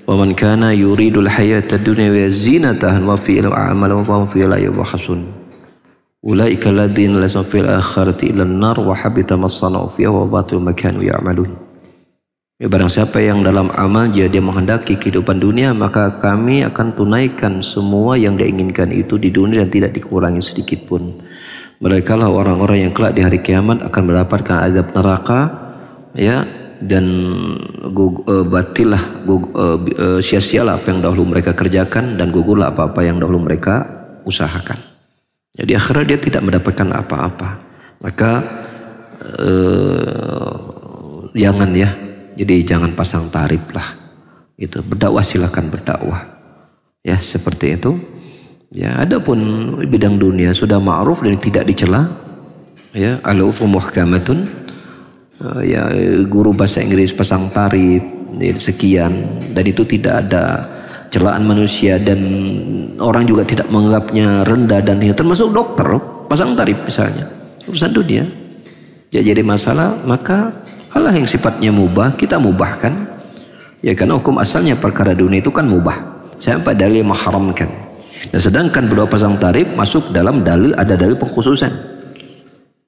Speaker 2: wa man kana yuridul hayata dunya wa zinataha wa fi al-a'mal wa hum fi la yubhasun ulaika alladziina laysa fil akhirati illa an-nar wa habita ma sana'u fiha wa batil ma kanu ya'malun. Ya, barang siapa yang dalam amal dia menghendaki kehidupan dunia, maka kami akan tunaikan semua yang dia inginkan itu di dunia dan tidak dikurangi sedikit pun. Mereka lah orang-orang yang kelak di hari kiamat akan mendapatkan azab neraka, ya, dan sia-sialah apa yang dahulu mereka kerjakan dan gugurlah apa-apa yang dahulu mereka usahakan. Jadi akhirat dia tidak mendapatkan apa-apa. Maka jangan ya. Jadi jangan pasang tarif lah. Gitu. Berdakwah silakan berdakwah. Ya seperti itu. Ya adapun bidang dunia sudah ma'ruf dan tidak dicela. Ya al-ufu muhkamatun. Ya guru bahasa Inggris pasang tarif sekian dan itu tidak ada celaan manusia dan orang juga tidak menganggapnya rendah dan ini termasuk dokter pasang tarif misalnya urusan dunia ya jadi masalah maka hal yang sifatnya mubah kita mubahkan ya karena hukum asalnya perkara dunia itu kan mubah sampai dalil mengharamkan dan sedangkan berdua pasang tarif masuk dalam dalil ada dalil pengkhususan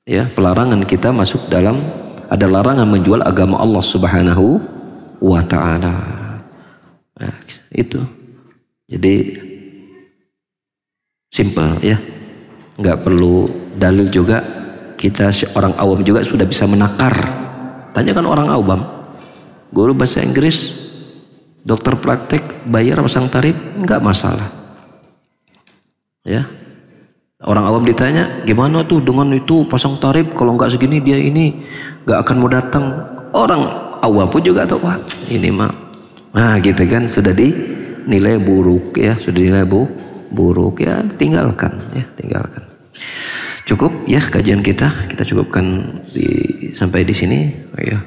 Speaker 2: ya pelarangan kita masuk dalam ada larangan menjual agama Allah Subhanahu wa ta'ala. Nah, itu. Jadi simple ya. Enggak perlu dalil juga. Kita orang awam juga sudah bisa menakar. Tanyakan orang awam. Guru bahasa Inggris, dokter praktek, bayar pasang tarif enggak masalah. Ya. Orang awam ditanya, gimana tuh dengan itu pasang tarif kalau nggak segini dia ini nggak akan mau datang. Orang awam pun juga tahu, wah ini mah, nah gitu kan sudah dinilai buruk ya, sudah dinilai buruk ya, tinggalkan ya, tinggalkan. Cukup ya kajian kita cukupkan sampai di sini. Ya.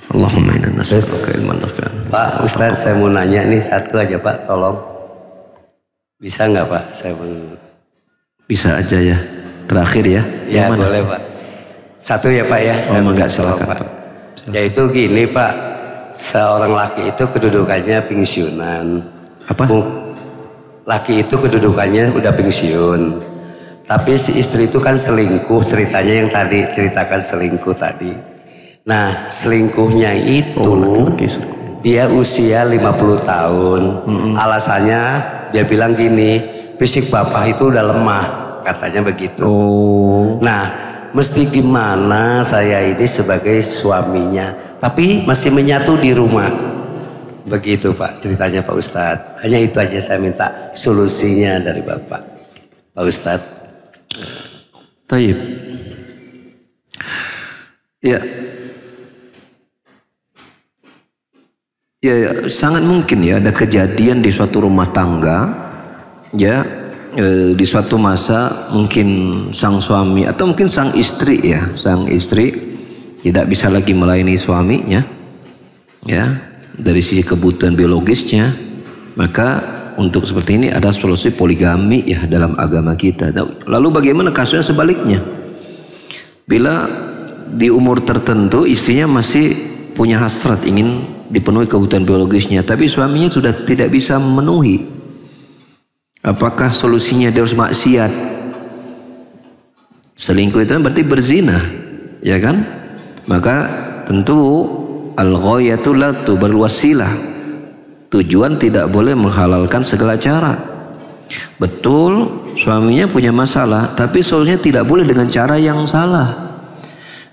Speaker 2: Allahumma inna nas'aluka ilman nafi'an.
Speaker 4: Pak Ustadz saya mau nanya nih satu aja Pak, tolong. Bisa nggak Pak? Saya
Speaker 2: bisa aja ya. Terakhir ya.
Speaker 4: Ya boleh Pak. Satu ya Pak ya. Saya
Speaker 2: enggak silakan Pak.
Speaker 4: Yaitu gini Pak. Seorang laki itu kedudukannya pensiunan.
Speaker 2: Apa?
Speaker 4: Laki itu kedudukannya udah pensiun. Tapi si istri itu kan selingkuh. Ceritanya yang tadi ceritakan selingkuh tadi. Nah selingkuhnya itu dia usia 50 tahun. Alasannya dia bilang gini, fisik bapak itu udah lemah. Katanya begitu. Nah, mesti gimana saya ini sebagai suaminya, tapi masih menyatu di rumah. Begitu Pak ceritanya Pak Ustadz. Hanya itu aja saya minta solusinya dari Bapak. Pak Ustadz.
Speaker 2: Taib. Ya. Ya, sangat mungkin ya ada kejadian di suatu rumah tangga ya. Di suatu masa mungkin sang suami atau mungkin sang istri ya, sang istri tidak bisa lagi melayani suaminya ya dari sisi kebutuhan biologisnya, maka untuk seperti ini ada solusi poligami ya dalam agama kita. Lalu bagaimana kasusnya sebaliknya? Bila di umur tertentu istrinya masih punya hasrat ingin dipenuhi kebutuhan biologisnya, tapi suaminya sudah tidak bisa memenuhi. Apakah solusinya dia harus maksiat? Selingkuh itu berarti berzina, ya kan? Maka tentu al-ghayatu la tubal wasilah. Tujuan tidak boleh menghalalkan segala cara. Betul, suaminya punya masalah, tapi solusinya tidak boleh dengan cara yang salah.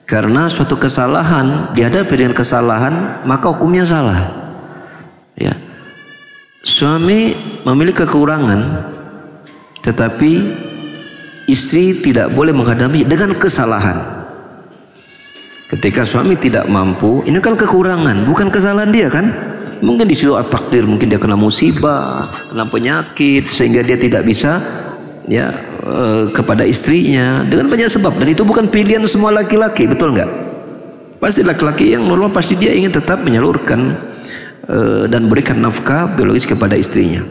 Speaker 2: Karena suatu kesalahan dihadapi dengan kesalahan, maka hukumnya salah. Ya. Suami memiliki kekurangan, tetapi istri tidak boleh menghadapi dengan kesalahan. Ketika suami tidak mampu, ini kan kekurangan, bukan kesalahan dia kan? Mungkin di situ takdir, mungkin dia kena musibah, kena penyakit, sehingga dia tidak bisa ya kepada istrinya dengan banyak sebab. Dan itu bukan pilihan semua laki-laki, betul nggak? Pasti laki-laki yang normal pasti dia ingin tetap menyalurkan dan berikan nafkah biologis kepada istrinya.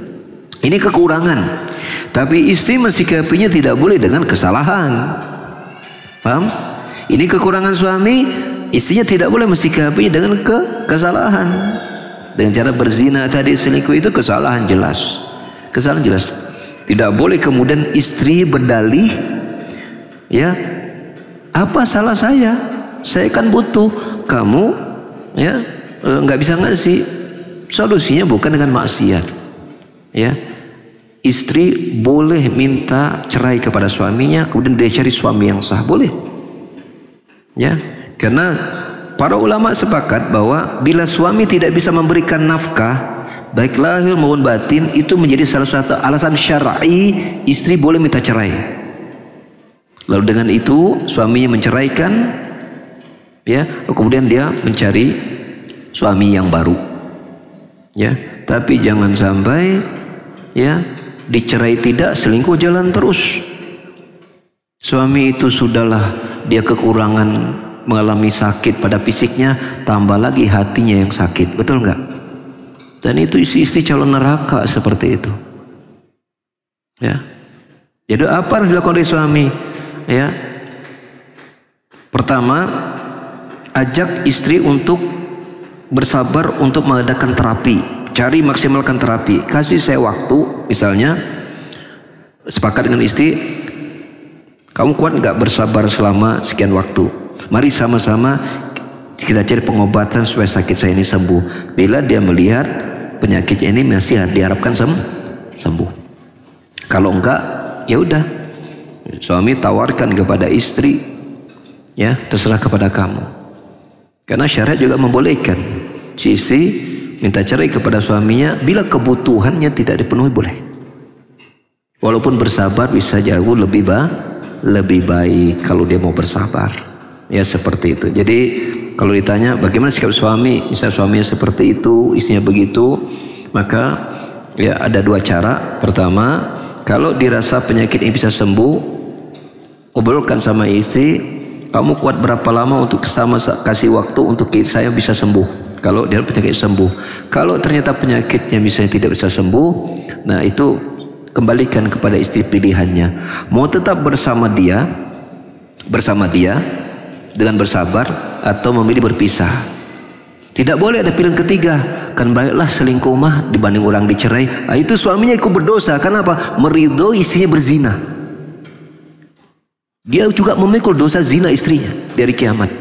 Speaker 2: Ini kekurangan, tapi istri mensikapinya tidak boleh dengan kesalahan. Paham? Ini kekurangan suami, istrinya tidak boleh mensikapinya dengan kesalahan. Dengan cara berzina tadi, selingkuh itu kesalahan jelas. Kesalahan jelas. Tidak boleh kemudian istri berdalih, ya, apa salah saya? Saya kan butuh, kamu ya nggak bisa ngasih. Solusinya bukan dengan maksiat. Ya. Istri boleh minta cerai kepada suaminya, kemudian dia cari suami yang sah, boleh. Ya. Karena para ulama sepakat bahwa bila suami tidak bisa memberikan nafkah, baik lahir maupun batin, itu menjadi salah satu alasan syar'i istri boleh minta cerai. Lalu dengan itu suaminya menceraikan, ya, kemudian dia mencari suami yang baru, ya. Tapi jangan sampai, ya, dicerai tidak, selingkuh jalan terus. Suami itu sudahlah dia kekurangan, mengalami sakit pada fisiknya, tambah lagi hatinya yang sakit, betul nggak? Dan itu istri-istri calon neraka seperti itu. Ya. Jadi apa yang dilakukan oleh suami? Ya. Pertama, ajak istri untuk bersabar untuk mengadakan terapi. Cari maksimalkan terapi. Kasih saya waktu, misalnya sepakat dengan istri, kamu kuat nggak bersabar selama sekian waktu? Mari sama-sama kita cari pengobatan supaya sakit saya ini sembuh. Bila dia melihat penyakitnya ini masih diharapkan sembuh. Kalau enggak, ya udah. Suami tawarkan kepada istri, ya, terserah kepada kamu. Karena syariat juga membolehkan si istri minta cerai kepada suaminya bila kebutuhannya tidak dipenuhi, boleh. Walaupun bersabar bisa jauh lebih baik kalau dia mau bersabar. Ya seperti itu. Jadi kalau ditanya bagaimana sikap suami, misalnya suaminya seperti itu, istrinya begitu, maka ya ada dua cara. Pertama, kalau dirasa penyakit ini bisa sembuh, obrolkan sama istri, kamu kuat berapa lama untuk sama kasih waktu untuk saya bisa sembuh. Kalau dia penyakit sembuh, kalau ternyata penyakitnya misalnya tidak bisa sembuh, nah itu kembalikan kepada istri pilihannya. Mau tetap bersama dia dengan bersabar, atau memilih berpisah. Tidak boleh ada pilihan ketiga. Kan baiklah selingkuh mah dibanding orang dicerai. Nah, itu suaminya ikut berdosa. Kenapa? Meridhoi istrinya berzina. Dia juga memikul dosa zina istrinya dari kiamat.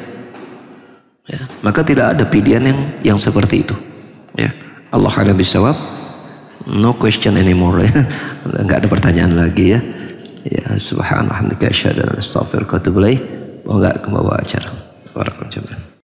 Speaker 2: Ya, maka tidak ada pilihan yang seperti itu. Ya, Allah a'lam bishawab. No question anymore. Enggak ada pertanyaan lagi ya. Ya, subhanallah, hamdaka asyhadu an la ilaha illa anta astaghfiruka wa atubu ilaik. Enggak ke bawah acara. Barakallahu.